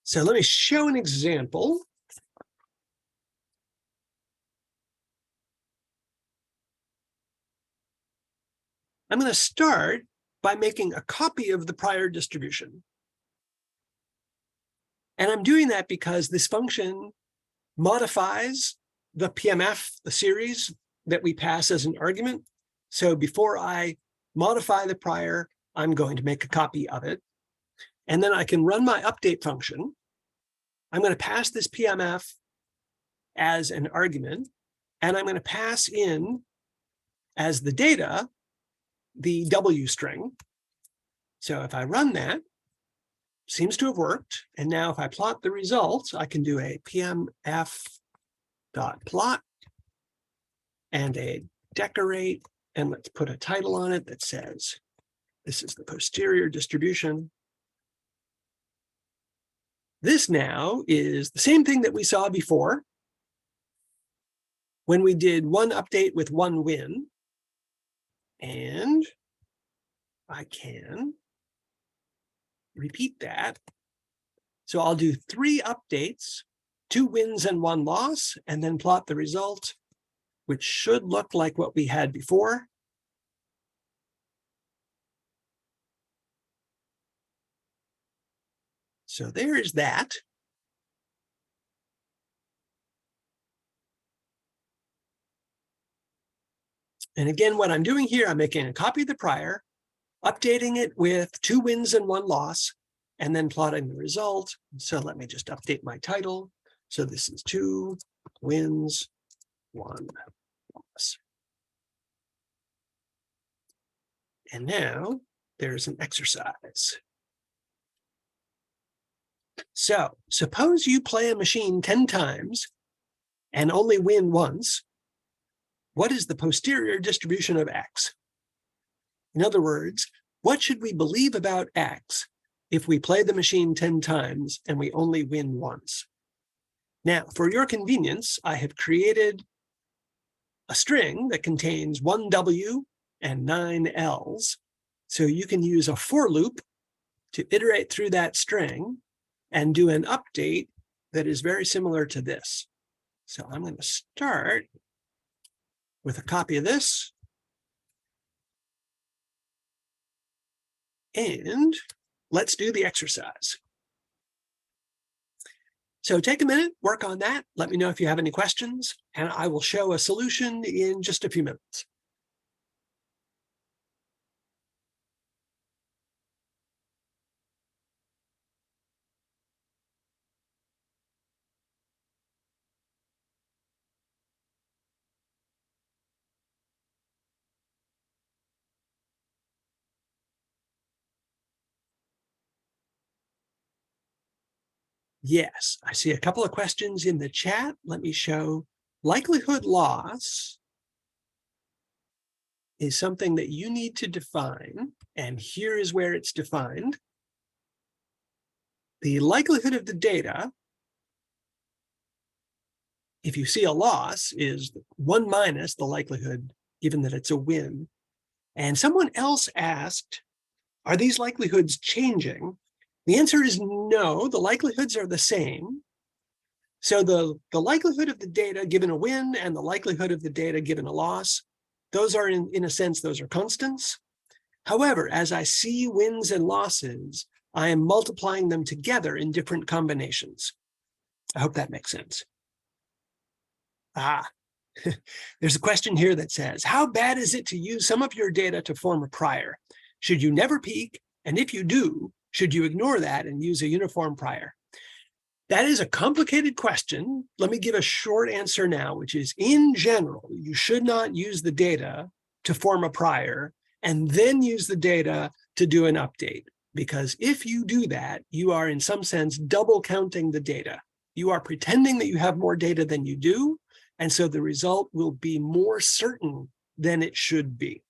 A: So let me show an example. I'm going to start by making a copy of the prior distribution. And I'm doing that because this function modifies the PMF, the series that we pass as an argument. So before I modify the prior, I'm going to make a copy of it. And then I can run my update function. I'm going to pass this PMF as an argument, and I'm going to pass in as the data, the W string. So if I run that, seems to have worked. And now if I plot the results, I can do a PMF.plot and a decorate, and let's put a title on it that says, this is the posterior distribution. This now is the same thing that we saw before when we did one update with one win. And I can repeat that. So I'll do 3 updates, 2 wins and 1 loss, and then plot the result, which should look like what we had before. So there is that. And again, what I'm doing here, I'm making a copy of the prior, updating it with 2 wins and 1 loss, and then plotting the result. So let me just update my title. So this is 2 wins, 1 loss. And now there's an exercise. So suppose you play a machine 10 times and only win once. What is the posterior distribution of X? In other words, what should we believe about X if we play the machine 10 times and we only win once? Now, for your convenience, I have created a string that contains 1 W and 9 Ls. So you can use a for loop to iterate through that string and do an update that is very similar to this. So I'm going to start with a copy of this. And let's do the exercise. So take a minute, work on that. Let me know if you have any questions, and I will show a solution in just a few minutes. Yes, I see a couple of questions in the chat. Let me show likelihood loss is something that you need to define, and here is where it's defined. The likelihood of the data, if you see a loss, is 1 minus the likelihood, given that it's a win. And someone else asked, are these likelihoods changing? The answer is no, the likelihoods are the same. So the likelihood of the data given a win and the likelihood of the data given a loss, those are, in a sense, those are constants. However, as I see wins and losses, I am multiplying them together in different combinations. I hope that makes sense. There's a question here that says, how bad is it to use some of your data to form a prior? Should you never peak? And if you do, should you ignore that and use a uniform prior? That is a complicated question. Let me give a short answer now, which is, in general, you should not use the data to form a prior and then use the data to do an update. Because if you do that, you are in some sense double counting the data. You are pretending that you have more data than you do, and so the result will be more certain than it should be.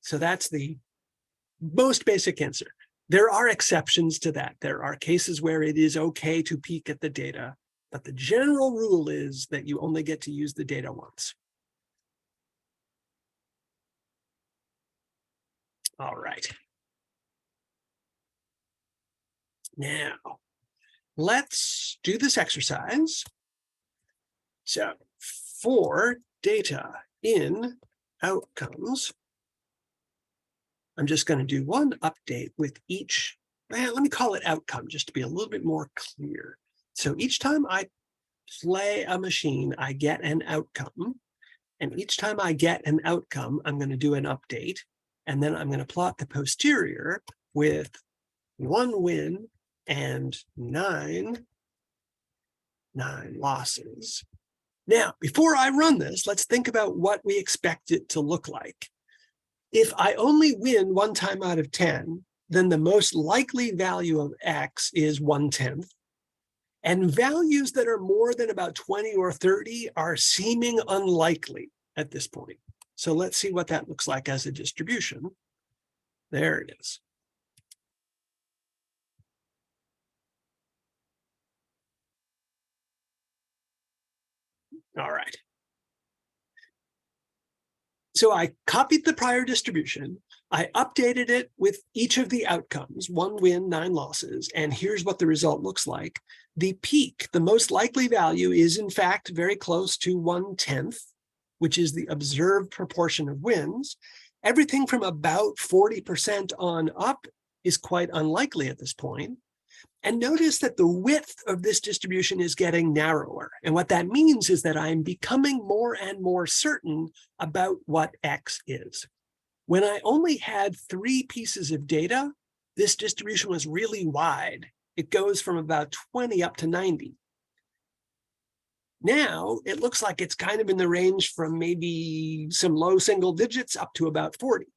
A: So that's the most basic answer. There are exceptions to that. There are cases where it is okay to peek at the data, but the general rule is that you only get to use the data once. All right. Now, let's do this exercise. So for data in outcomes, I'm just going to do one update with each. Let me call it outcome just to be a little bit more clear. So each time I play a machine, I get an outcome. And each time I get an outcome, I'm going to do an update. And then I'm going to plot the posterior with 1 win and 9 losses. Now, before I run this, let's think about what we expect it to look like. If I only win 1 time out of 10, then the most likely value of X is 1/10. And values that are more than about 20 or 30 are seeming unlikely at this point. So let's see what that looks like as a distribution. There it is. All right. So I copied the prior distribution. I updated it with each of the outcomes, 1 win, 9 losses, and here's what the result looks like. The peak, the most likely value, is in fact very close to 1/10, which is the observed proportion of wins. Everything from about 40% on up is quite unlikely at this point. And notice that the width of this distribution is getting narrower. And what that means is that I'm becoming more and more certain about what X is. When I only had 3 pieces of data, this distribution was really wide. It goes from about 20 up to 90. Now it looks like it's kind of in the range from maybe some low single digits up to about 40.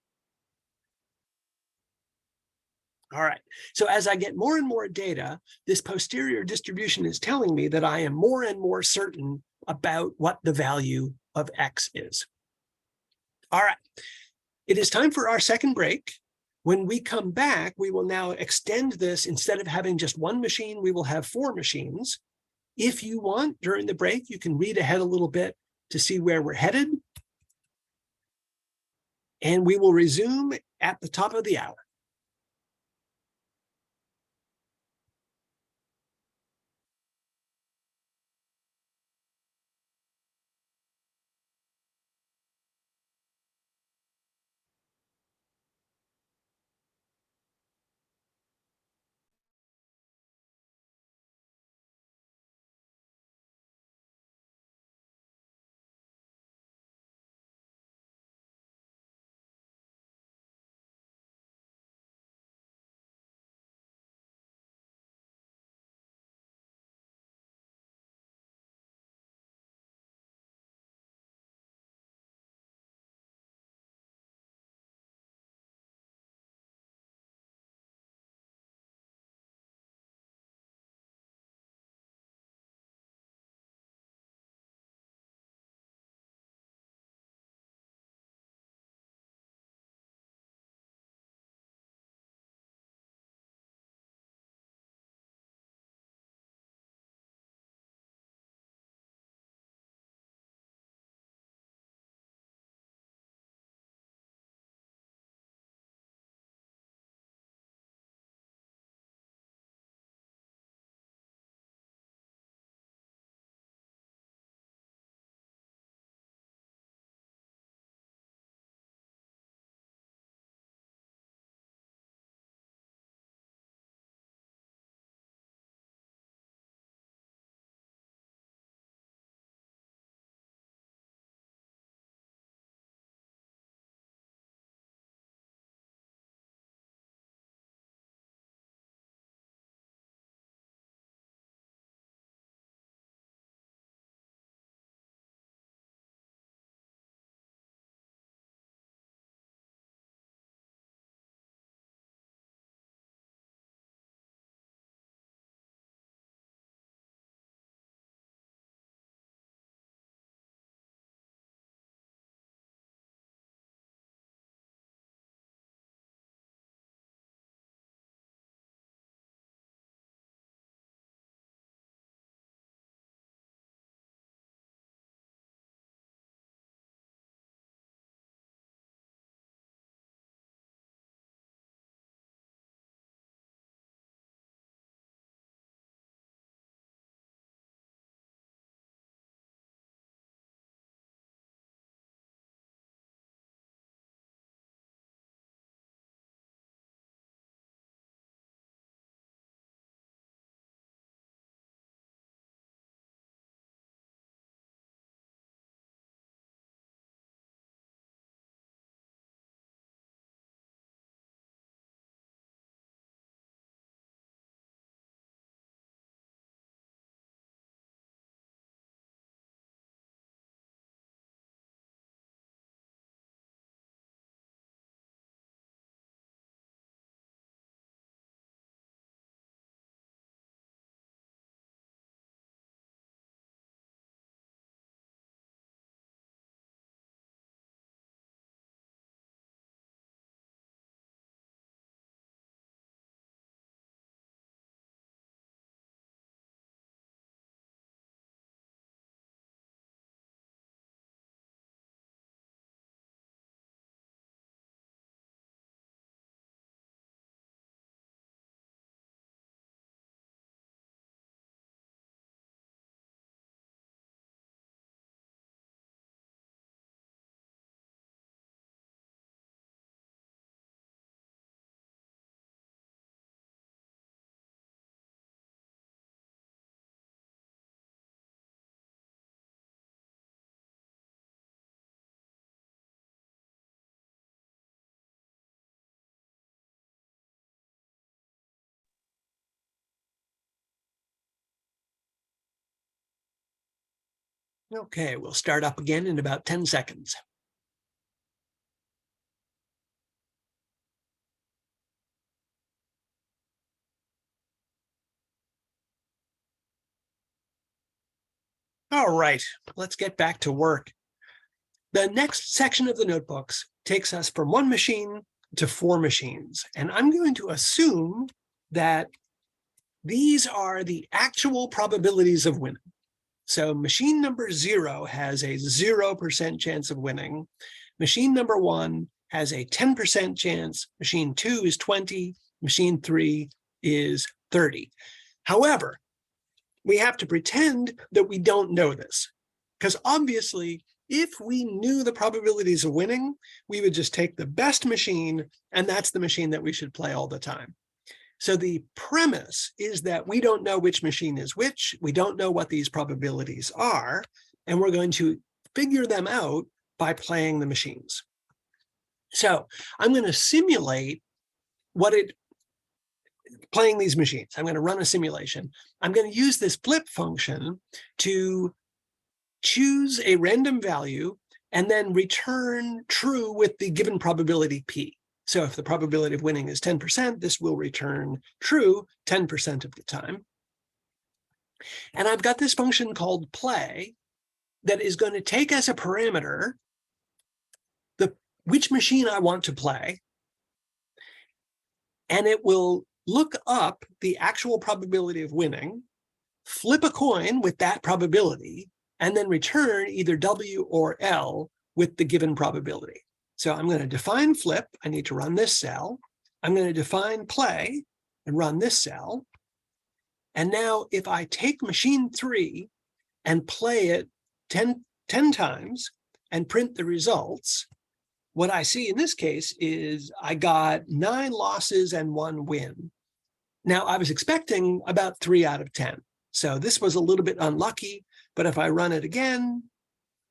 A: All right, so as I get more and more data, this posterior distribution is telling me that I am more and more certain about what the value of X is. All right, it is time for our second break. When we come back, we will now extend this. Instead of having just 1 machine, we will have 4 machines. If you want, during the break, you can read ahead a little bit to see where we're headed. And we will resume at the top of the hour. Okay, we'll start up again in about 10 seconds. All right, let's get back to work. The next section of the notebooks takes us from one machine to 4 machines. And I'm going to assume that these are the actual probabilities of winning. So machine number 0 has a 0% chance of winning. Machine number 1 has a 10% chance. Machine 2 is 20. Machine 3 is 30. However, we have to pretend that we don't know this, because obviously, if we knew the probabilities of winning, we would just take the best machine, and that's the machine that we should play all the time. So the premise is that we don't know which machine is which. We don't know what these probabilities are, and we're going to figure them out by playing the machines. So I'm going to simulate playing these machines. I'm going to run a simulation. I'm going to use this flip function to choose a random value and then return true with the given probability P. So if the probability of winning is 10%, this will return true 10% of the time. And I've got this function called play that is going to take as a parameter which machine I want to play, and it will look up the actual probability of winning, flip a coin with that probability, and then return either W or L with the given probability. So I'm going to define flip. I need to run this cell. I'm going to define play and run this cell. And now if I take machine 3 and play it 10 times and print the results, what I see in this case is I got 9 losses and 1 win. Now, I was expecting about 3 out of 10. So this was a little bit unlucky, but if I run it again,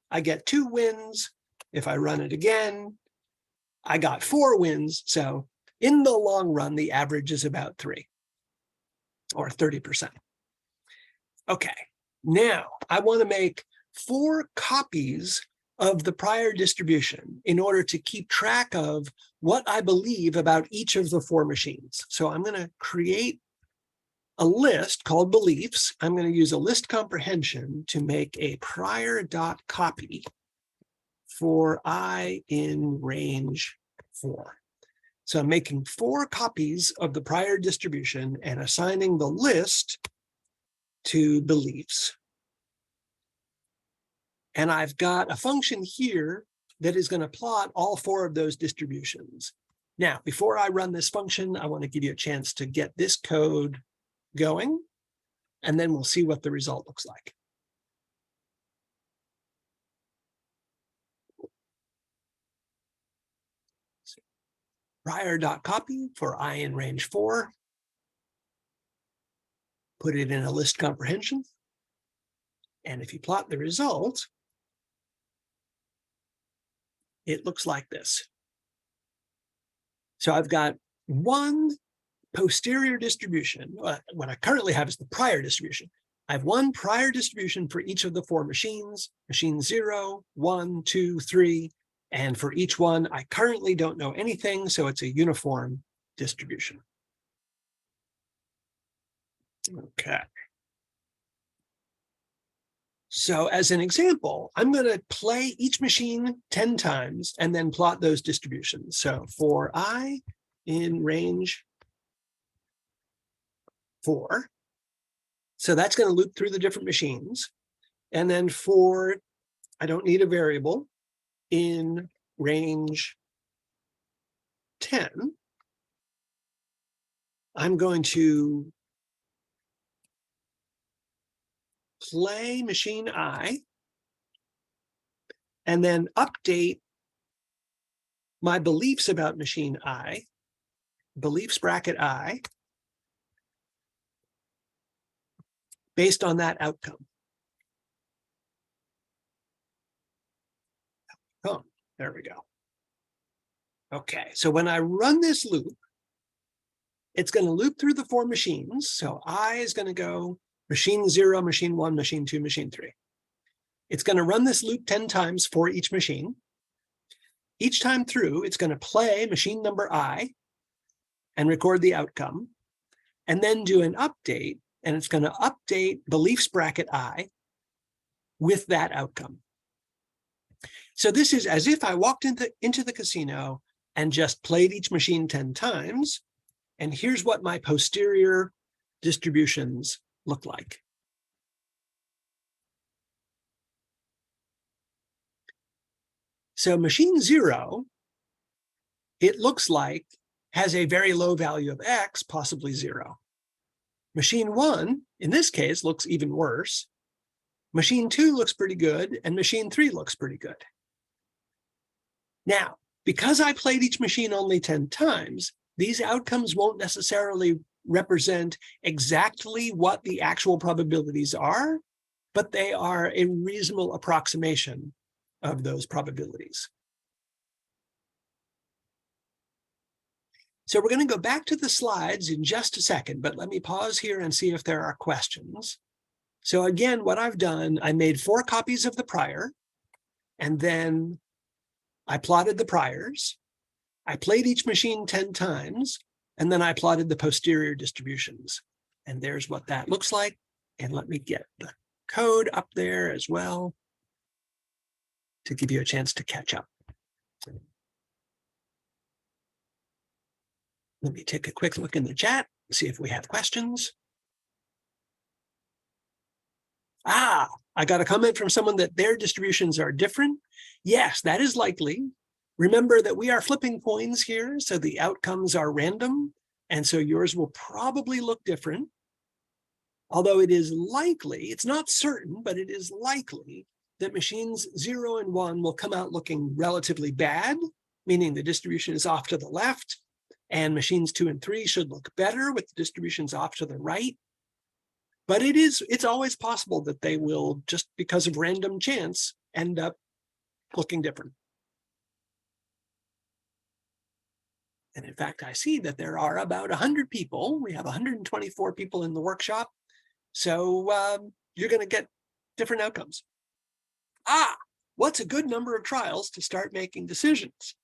A: I get 2 wins. If I run it again, I got 4 wins. So in the long run, the average is about 3 or 30%. Okay, now I want to make 4 copies of the prior distribution in order to keep track of what I believe about each of the 4 machines. So I'm going to create a list called beliefs. I'm going to use a list comprehension to make a prior dot copy for I in range 4. So I'm making 4 copies of the prior distribution and assigning the list to beliefs. And I've got a function here that is going to plot all 4 of those distributions. Now, before I run this function, I want to give you a chance to get this code going, and then we'll see what the result looks like. So, prior.copy for I in range 4. Put it in a list comprehension. And if you plot the result, it looks like this. So I've got 1 posterior distribution. What I currently have is the prior distribution. I have 1 prior distribution for each of the 4 machines, machine 0, 1, 2, 3. And for each one, I currently don't know anything, so it's a uniform distribution. Okay. So as an example, I'm going to play each machine 10 times and then plot those distributions. So for I in range 4, so that's going to loop through the different machines. And then for, I don't need a variable, in range 10, I'm going to play machine I, and then update my beliefs about machine I, beliefs bracket I, based on that outcome. Oh, there we go. Okay, so when I run this loop, it's going to loop through the 4 machines. So I is going to go machine 0, machine 1, machine 2, machine 3. It's going to run this loop 10 times for each machine. Each time through, it's going to play machine number I and record the outcome, and then do an update, and it's going to update beliefs bracket I with that outcome. So this is as if I walked into the casino and just played each machine 10 times, and here's what my posterior distributions look like. So machine 0, it looks like has a very low value of X, possibly 0. Machine 1, in this case, looks even worse. Machine 2 looks pretty good, and machine 3 looks pretty good. Now, because I played each machine only 10 times, these outcomes won't necessarily represent exactly what the actual probabilities are, but they are a reasonable approximation of those probabilities. So we're going to go back to the slides in just a second, but let me pause here and see if there are questions. So again, what I've done, I made 4 copies of the prior, and then I plotted the priors. I played each machine 10 times, and then I plotted the posterior distributions. And there's what that looks like. And let me get the code up there as well to give you a chance to catch up. Let me take a quick look in the chat, see if we have questions. I got a comment from someone that their distributions are different. Yes, that is likely. Remember that we are flipping coins here, so the outcomes are random, and so yours will probably look different. Although it is likely, it's not certain, but it is likely that machines 0 and 1 will come out looking relatively bad, meaning the distribution is off to the left, and machines 2 and 3 should look better with the distributions off to the right. But it's always possible that they will, just because of random chance, end up looking different. And in fact, I see that there are about 100 people. We have 124 people in the workshop. So you're going to get different outcomes. What's a good number of trials to start making decisions?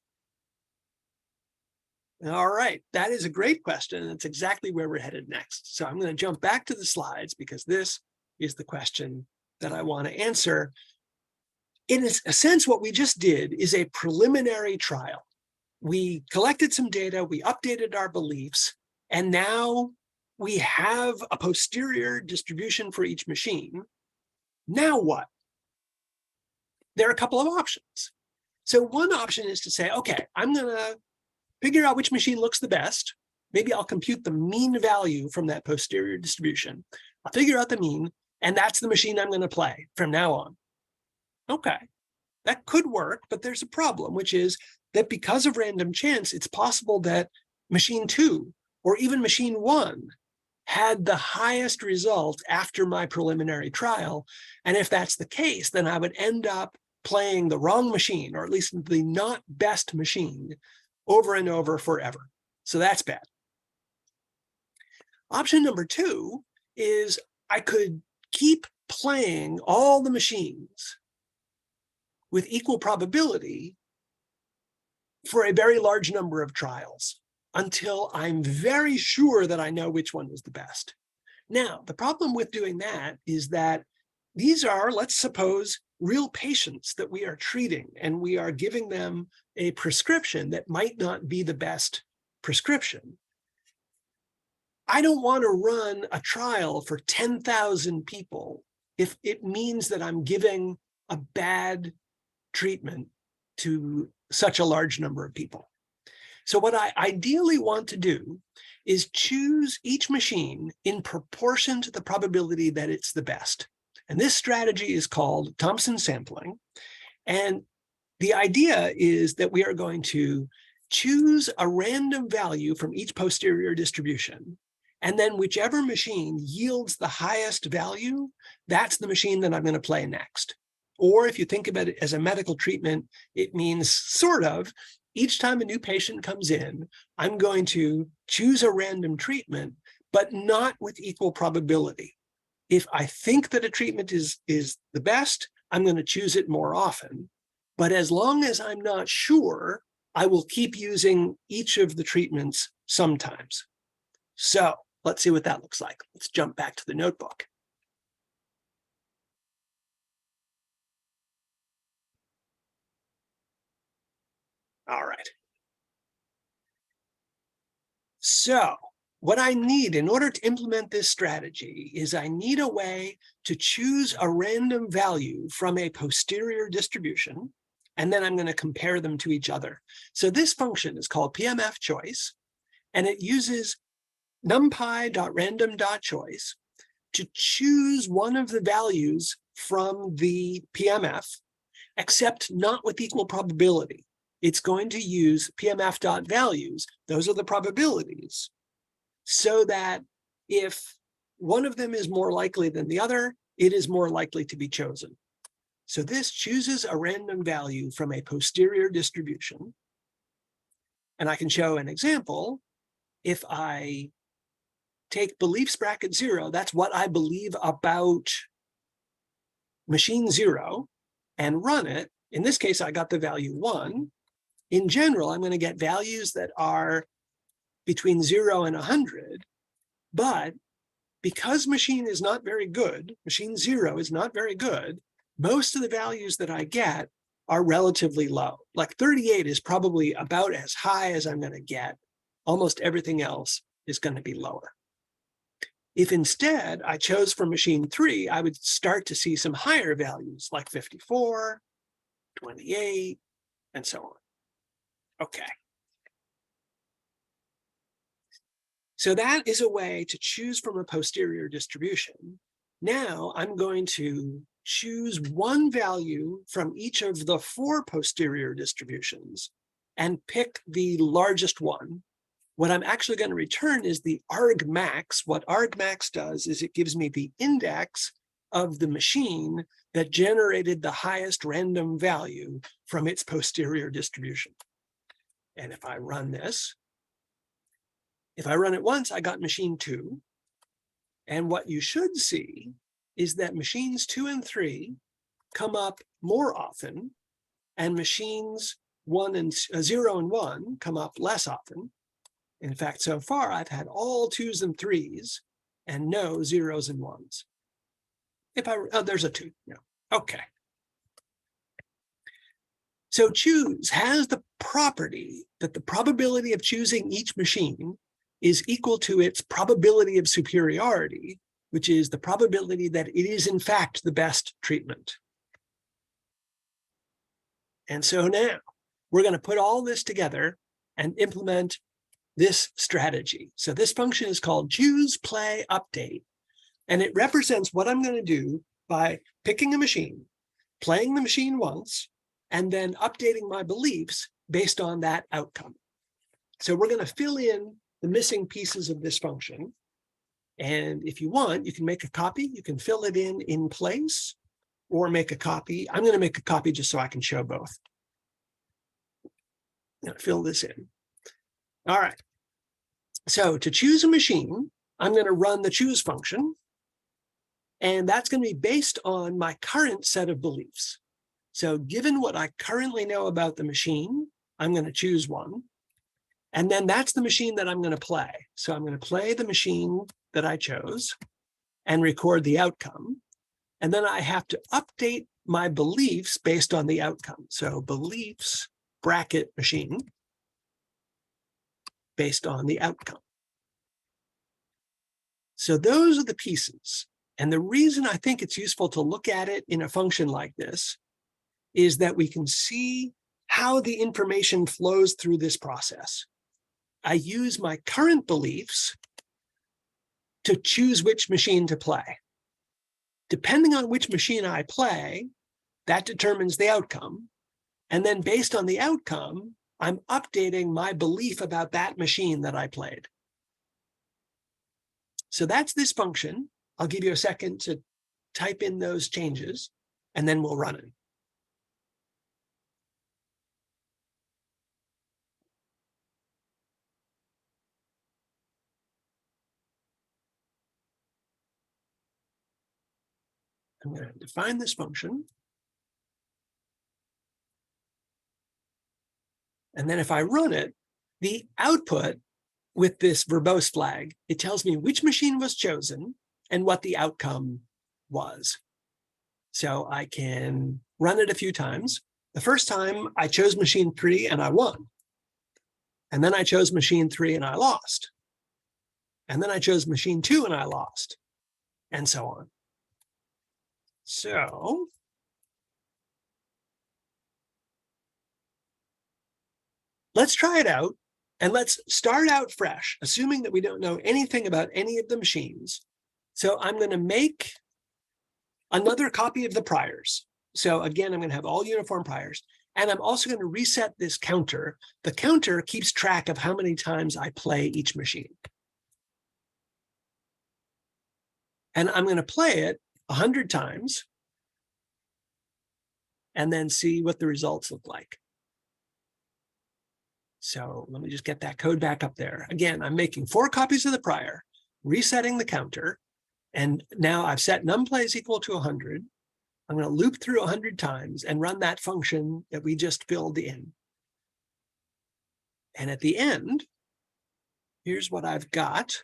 A: All right, that is a great question. And it's exactly where we're headed next. So I'm going to jump back to the slides because this is the question that I want to answer. In a sense, what we just did is a preliminary trial. We collected some data, we updated our beliefs, and now we have a posterior distribution for each machine. Now what? There are a couple of options. So one option is to say, okay, I'm going to figure out which machine looks the best. Maybe I'll compute the mean value from that posterior distribution. I'll figure out the mean, and that's the machine I'm going to play from now on. Okay, that could work, but there's a problem, which is that because of random chance, it's possible that machine 2 or even machine 1 had the highest result after my preliminary trial. And if that's the case, then I would end up playing the wrong machine, or at least the not best machine, over and over forever. So that's bad. Option number 2 is I could keep playing all the machines with equal probability for a very large number of trials until I'm very sure that I know which one was the best. Now, the problem with doing that is that these are, let's suppose, real patients that we are treating, and we are giving them a prescription that might not be the best prescription. I don't want to run a trial for 10,000 people if it means that I'm giving a bad treatment to such a large number of people. So what I ideally want to do is choose each machine in proportion to the probability that it's the best. And this strategy is called Thompson sampling. And the idea is that we are going to choose a random value from each posterior distribution. And then whichever machine yields the highest value, that's the machine that I'm going to play next. Or if you think about it as a medical treatment, it means sort of each time a new patient comes in, I'm going to choose a random treatment, but not with equal probability. If I think that a treatment is the best, I'm going to choose it more often. But as long as I'm not sure, I will keep using each of the treatments sometimes. So let's see what that looks like. Let's jump back to the notebook. All right. So what I need in order to implement this strategy is I need a way to choose a random value from a posterior distribution, and then I'm going to compare them to each other. So this function is called PMF choice, and it uses numpy.random.choice to choose one of the values from the PMF, except not with equal probability. It's going to use PMF.values, those are the probabilities, so that if one of them is more likely than the other, it is more likely to be chosen. So this chooses a random value from a posterior distribution. And I can show an example. If I take beliefs bracket 0, that's what I believe about machine 0, and run it. In this case, I got the value 1. In general, I'm going to get values that are between 0 and 100. But because machine is not very good, machine 0 is not very good, most of the values that I get are relatively low. Like 38 is probably about as high as I'm going to get. Almost everything else is going to be lower. If instead I chose for machine 3, I would start to see some higher values like 54, 28, and so on. Okay. So that is a way to choose from a posterior distribution. Now I'm going to choose one value from each of the 4 posterior distributions and pick the largest one. What I'm actually going to return is the argmax. What argmax does is it gives me the index of the machine that generated the highest random value from its posterior distribution. And if I run this, if I run it once, I got machine 2. And what you should see is that machines 2 and 3 come up more often, and machines 0 and 1 come up less often. In fact, so far, I've had all 2s and 3s and no 0s and 1s. If I, oh, there's a 2, no, okay. So choose has the property that the probability of choosing each machine is equal to its probability of superiority, which is the probability that it is in fact the best treatment. And so now we're going to put all this together and implement this strategy. So this function is called choose, play, update, and it represents what I'm going to do by picking a machine, playing the machine once, and then updating my beliefs based on that outcome. So we're going to fill in the missing pieces of this function. And if you want, you can make a copy. You can fill it in place or make a copy. I'm going to make a copy just so I can show both. I'm going to fill this in. All right. So to choose a machine, I'm going to run the choose function. And that's going to be based on my current set of beliefs. So given what I currently know about the machine, I'm going to choose one. And then that's the machine that I'm going to play. So I'm going to play the machine that I chose and record the outcome. And then I have to update my beliefs based on the outcome. So beliefs bracket machine based on the outcome. So those are the pieces. And the reason I think it's useful to look at it in a function like this is that we can see how the information flows through this process. I use my current beliefs to choose which machine to play. Depending on which machine I play, that determines the outcome. And then based on the outcome, I'm updating my belief about that machine that I played. So that's this function. I'll give you a second to type in those changes, and then we'll run it. I'm going to define this function. And then if I run it, the output with this verbose flag, it tells me which machine was chosen and what the outcome was. So I can run it a few times. The first time I chose machine 3 and I won. And then I chose machine 3 and I lost. And then I chose machine 2 and I lost, and so on. So let's try it out, and let's start out fresh, assuming that we don't know anything about any of the machines. So I'm going to make another copy of the priors. So again, I'm going to have all uniform priors, and I'm also going to reset this counter. The counter keeps track of how many times I play each machine. And I'm going to play it 100 times and then see what the results look like. So let me just get that code back up there. Again, I'm making 4 copies of the prior, resetting the counter, and now I've set numPlays equal to 100. I'm going to loop through 100 times and run that function that we just filled in. And at the end, here's what I've got.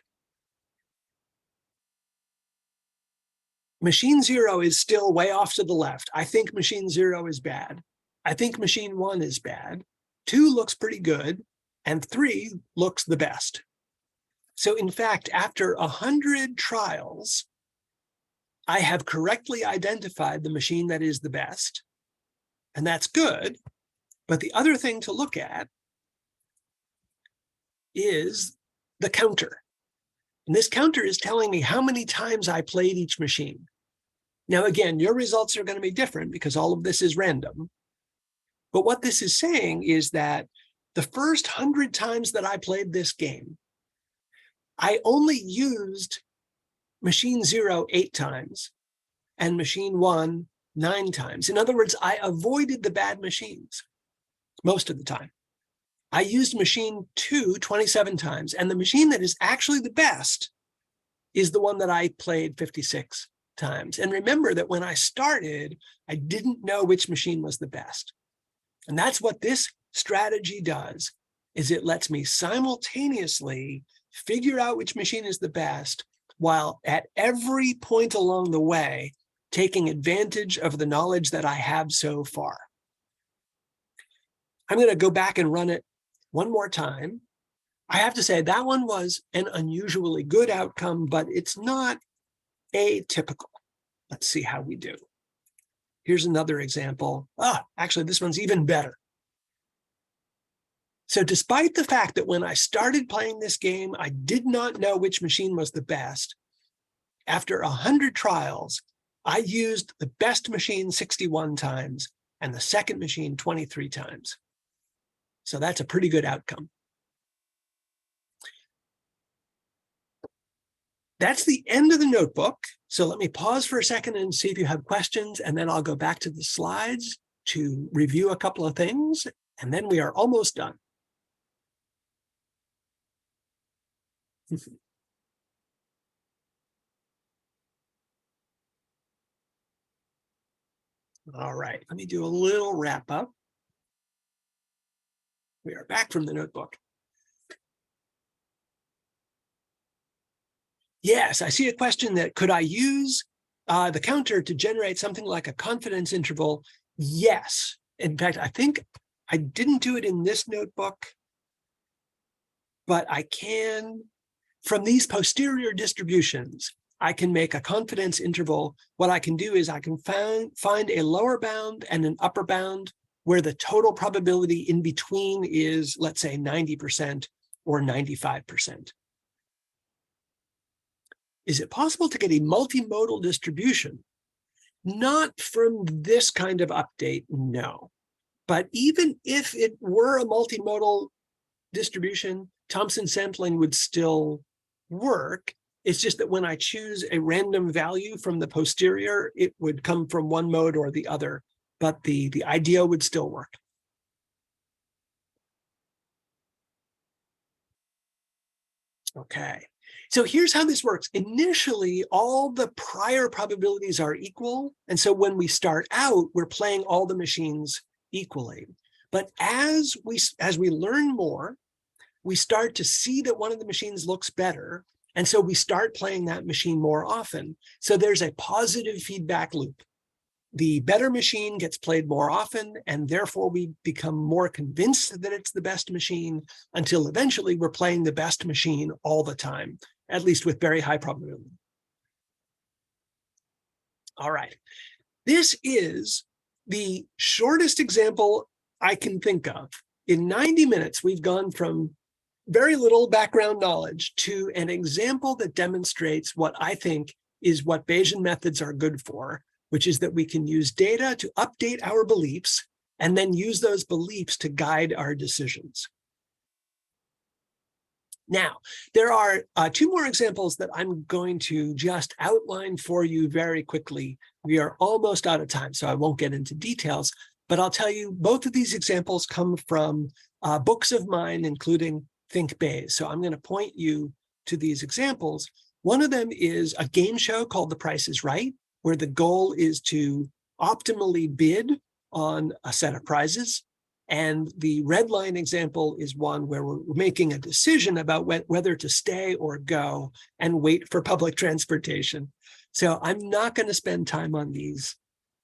A: Machine 0 is still way off to the left. I think machine 0 is bad. I think machine 1 is bad. 2 looks pretty good, and 3 looks the best. So in fact, after 100 trials, I have correctly identified the machine that is the best, and that's good. But the other thing to look at is the counter. And this counter is telling me how many times I played each machine. Now, again, your results are going to be different because all of this is random. But what this is saying is that the first 100 times that I played this game, I only used machine 0 8 times and machine 1 9 times. In other words, I avoided the bad machines most of the time. I used machine 2 27 times, and the machine that is actually the best is the one that I played 56 times. And remember that when I started, I didn't know which machine was the best. And that's what this strategy does, is it lets me simultaneously figure out which machine is the best, while at every point along the way, taking advantage of the knowledge that I have so far. I'm going to go back and run it one more time. I have to say that one was an unusually good outcome, but it's not atypical. Let's see how we do. Here's another example. Actually, this one's even better. So despite the fact that when I started playing this game, I did not know which machine was the best, after 100 trials, I used the best machine 61 times and the second machine 23 times. So that's a pretty good outcome. That's the end of the notebook. So let me pause for a second and see if you have questions, and then I'll go back to the slides to review a couple of things, and then we are almost done. All right, let me do a little wrap up. We are back from the notebook. Yes, I see a question that could I use the counter to generate something like a confidence interval? Yes. In fact, I think I didn't do it in this notebook, but I can, from these posterior distributions, I can make a confidence interval. What I can do is I can find a lower bound and an upper bound where the total probability in between is, let's say, 90% or 95%. Is it possible to get a multimodal distribution? Not from this kind of update, no. But even if it were a multimodal distribution, Thompson sampling would still work. It's just that when I choose a random value from the posterior, it would come from one mode or the other, but the idea would still work. Okay, so here's how this works. Initially, all the prior probabilities are equal. And so when we start out, we're playing all the machines equally. But as we learn more, we start to see that one of the machines looks better. And so we start playing that machine more often. So there's a positive feedback loop. The better machine gets played more often, and therefore we become more convinced that it's the best machine until eventually we're playing the best machine all the time, at least with very high probability. All right. This is the shortest example I can think of. In 90 minutes, we've gone from very little background knowledge to an example that demonstrates what I think is what Bayesian methods are good for, which is that we can use data to update our beliefs and then use those beliefs to guide our decisions. Now, there are two more examples that I'm going to just outline for you very quickly. We are almost out of time, so I won't get into details, but I'll tell you both of these examples come from books of mine, including Think Bayes. So I'm going to point you to these examples. One of them is a game show called The Price is Right, where the goal is to optimally bid on a set of prizes. And the red line example is one where we're making a decision about whether to stay or go and wait for public transportation. So I'm not going to spend time on these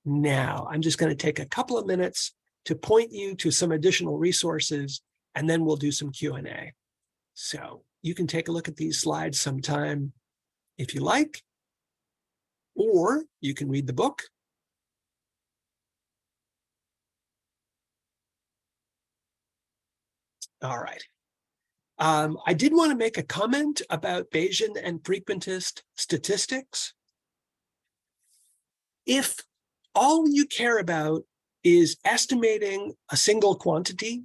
A: now. I'm just going to take a couple of minutes to point you to some additional resources, and then we'll do some Q&A. So you can take a look at these slides sometime if you like, or you can read the book. All right. I did want to make a comment about Bayesian and frequentist statistics. If all you care about is estimating a single quantity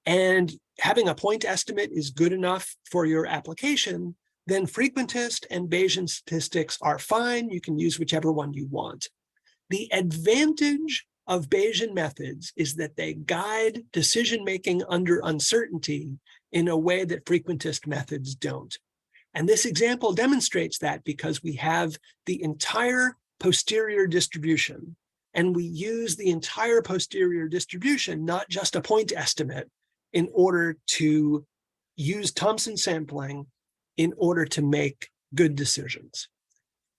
A: and having a point estimate is good enough for your application, then frequentist and Bayesian statistics are fine. You can use whichever one you want. The advantage of Bayesian methods is that they guide decision-making under uncertainty in a way that frequentist methods don't. And this example demonstrates that because we have the entire posterior distribution, and we use the entire posterior distribution, not just a point estimate, in order to use Thompson sampling in order to make good decisions.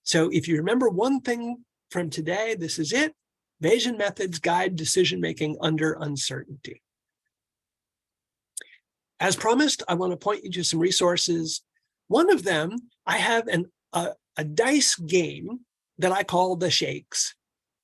A: So if you remember one thing from today, this is it. Bayesian methods guide decision-making under uncertainty. As promised, I want to point you to some resources. One of them, I have a dice game that I call the Shakes,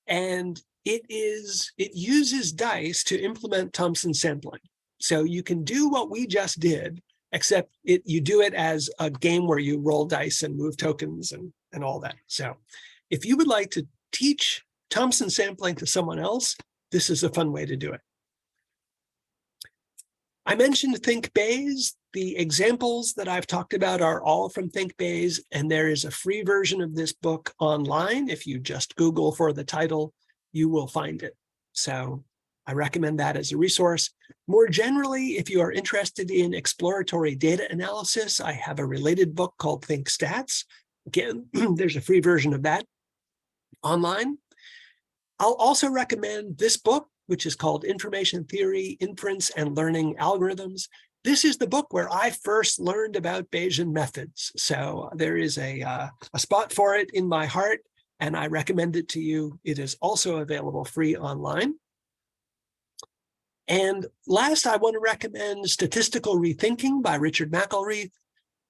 A: and it uses dice to implement Thompson sampling. So you can do what we just did, except you do it as a game where you roll dice and move tokens and all that. So if you would like to teach Thompson sampling to someone else, this is a fun way to do it. I mentioned Think Bayes. The examples that I've talked about are all from Think Bayes, and there is a free version of this book online. If you just Google for the title, you will find it. So I recommend that as a resource. More generally, if you are interested in exploratory data analysis, I have a related book called Think Stats. Again, there's a free version of that online. I'll also recommend this book, which is called Information Theory, Inference, and Learning Algorithms. This is the book where I first learned about Bayesian methods. So there is a spot for it in my heart, and I recommend it to you. It is also available free online. And last, I want to recommend Statistical Rethinking by Richard McElreath.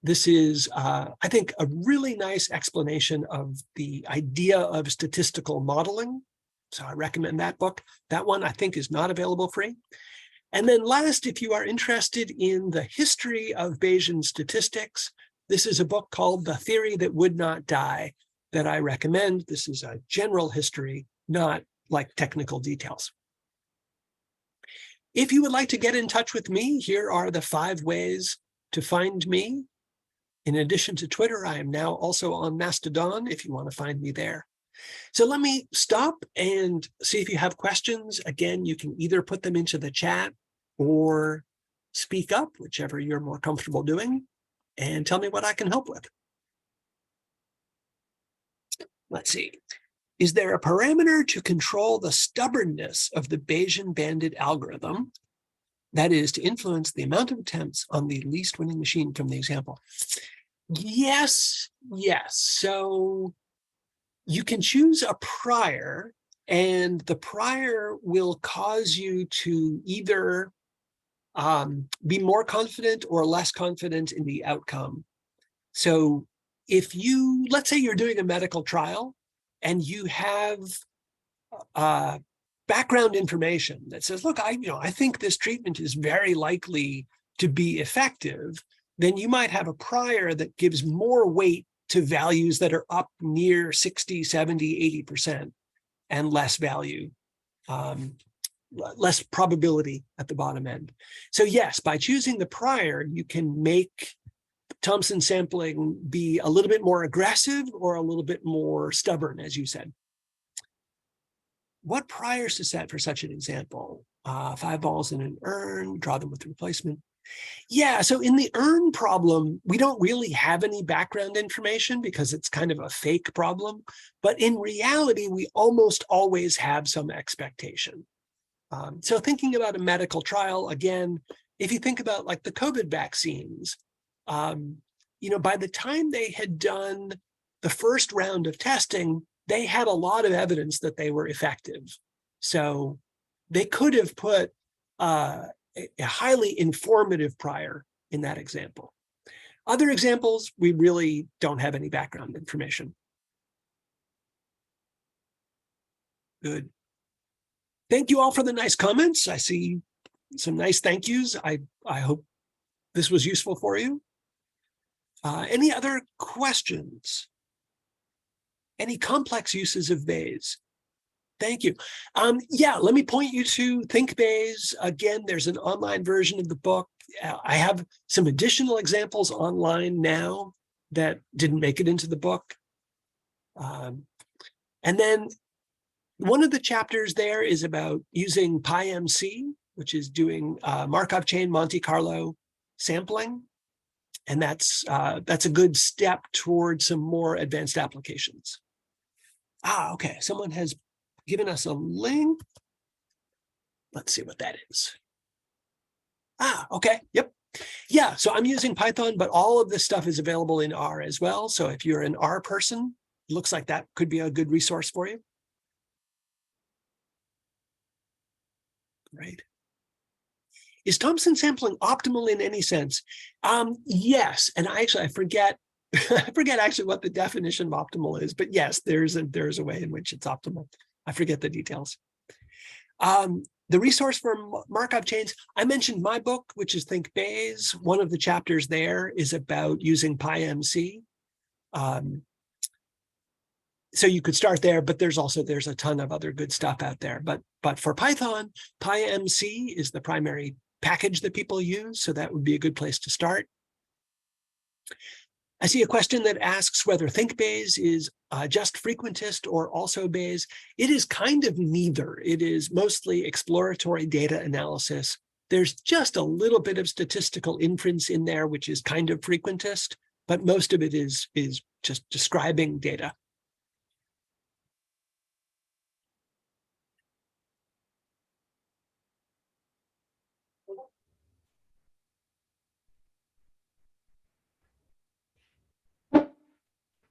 A: This is, I think, a really nice explanation of the idea of statistical modeling. So I recommend that book. That one, I think, is not available free. And then last, if you are interested in the history of Bayesian statistics, this is a book called The Theory That Would Not Die that I recommend. This is a general history, not like technical details. If you would like to get in touch with me, here are the 5 ways to find me. In addition to Twitter, I am now also on Mastodon if you want to find me there. So let me stop and see if you have questions. Again, you can either put them into the chat or speak up, whichever you're more comfortable doing, and tell me what I can help with. Let's see. is there a parameter to control the stubbornness of the Bayesian bandit algorithm? That is, to influence the amount of attempts on the least winning machine from the example. Yes, yes. So you can choose a prior, and the prior will cause you to either be more confident or less confident in the outcome. So if you, let's say you're doing a medical trial and you have background information that says, look, I think this treatment is very likely to be effective, then you might have a prior that gives more weight to values that are up near 60, 70, 80%, and less value, less probability at the bottom end. So yes, by choosing the prior, you can make Thompson sampling be a little bit more aggressive or a little bit more stubborn, as you said. What priors to set for such an example? 5 balls in an urn, draw them with the replacement. Yeah, so in the urn problem, we don't really have any background information because it's kind of a fake problem. But in reality, we almost always have some expectation. So thinking about a medical trial, again, if you think about like the COVID vaccines, by the time they had done the first round of testing, they had a lot of evidence that they were effective. So they could have put a highly informative prior in that example. Other examples, we really don't have any background information. Good. Thank you all for the nice comments. I see some nice thank yous. I hope this was useful for you. Any other questions? Any complex uses of Bayes? Thank you. Yeah, let me point you to Think Bayes. Again, there's an online version of the book. I have some additional examples online now that didn't make it into the book. And then one of the chapters there is about using PyMC, which is doing Markov chain Monte Carlo sampling. And that's a good step towards some more advanced applications. Okay, someone has given us a link. Let's see what that is. Okay, yep. Yeah, so I'm using Python, but all of this stuff is available in R as well. So if you're an R person, it looks like that could be a good resource for you. Great. Is Thompson sampling optimal in any sense? Yes, and I forget I forget actually what the definition of optimal is, but yes, there's a way in which it's optimal. I forget the details. The resource for Markov chains, I mentioned my book, which is Think Bayes. One of the chapters there is about using PyMC. So you could start there, but there's a ton of other good stuff out there. But for Python, PyMC is the primary package that people use, so that would be a good place to start. I see a question that asks whether Think Bayes is just frequentist or also Bayes. It is kind of neither. It is mostly exploratory data analysis. There's just a little bit of statistical inference in there, which is kind of frequentist, but most of it is just describing data.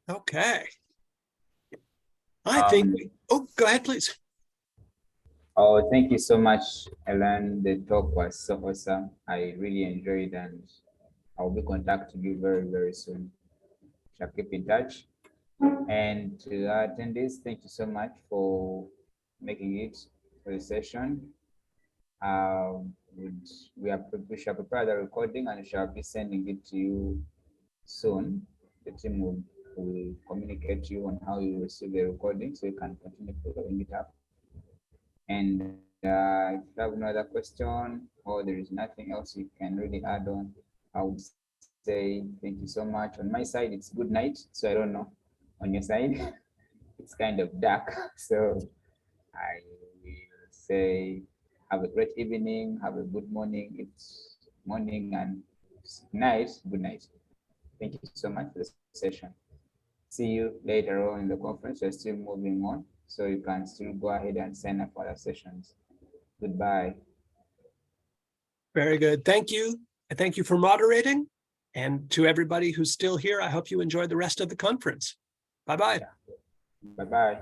A: Okay. I think, oh, go ahead, please.
B: Oh, thank you so much, Ellen. The talk was so awesome. I really enjoyed, and I'll be contacting you very, very soon. Shall keep in touch. And to attendees, thank you so much for making it for the session. We shall prepare the recording and shall be sending it to you soon. The team will communicate to you on how you receive the recording so you can continue following it up. And if you have another question or there is nothing else you can really add on, I would say thank you so much. On my side, it's good night. So I don't know on your side, it's kind of dark. So I will say have a great evening, have a good morning. It's morning and night. Good night. Thank you so much for the session. See you later on in the conference. We're still moving on. So you can still go ahead and sign up for the sessions. Goodbye.
A: Very good. Thank you. And thank you for moderating. And to everybody who's still here, I hope you enjoy the rest of the conference. Bye-bye.
B: Bye-bye.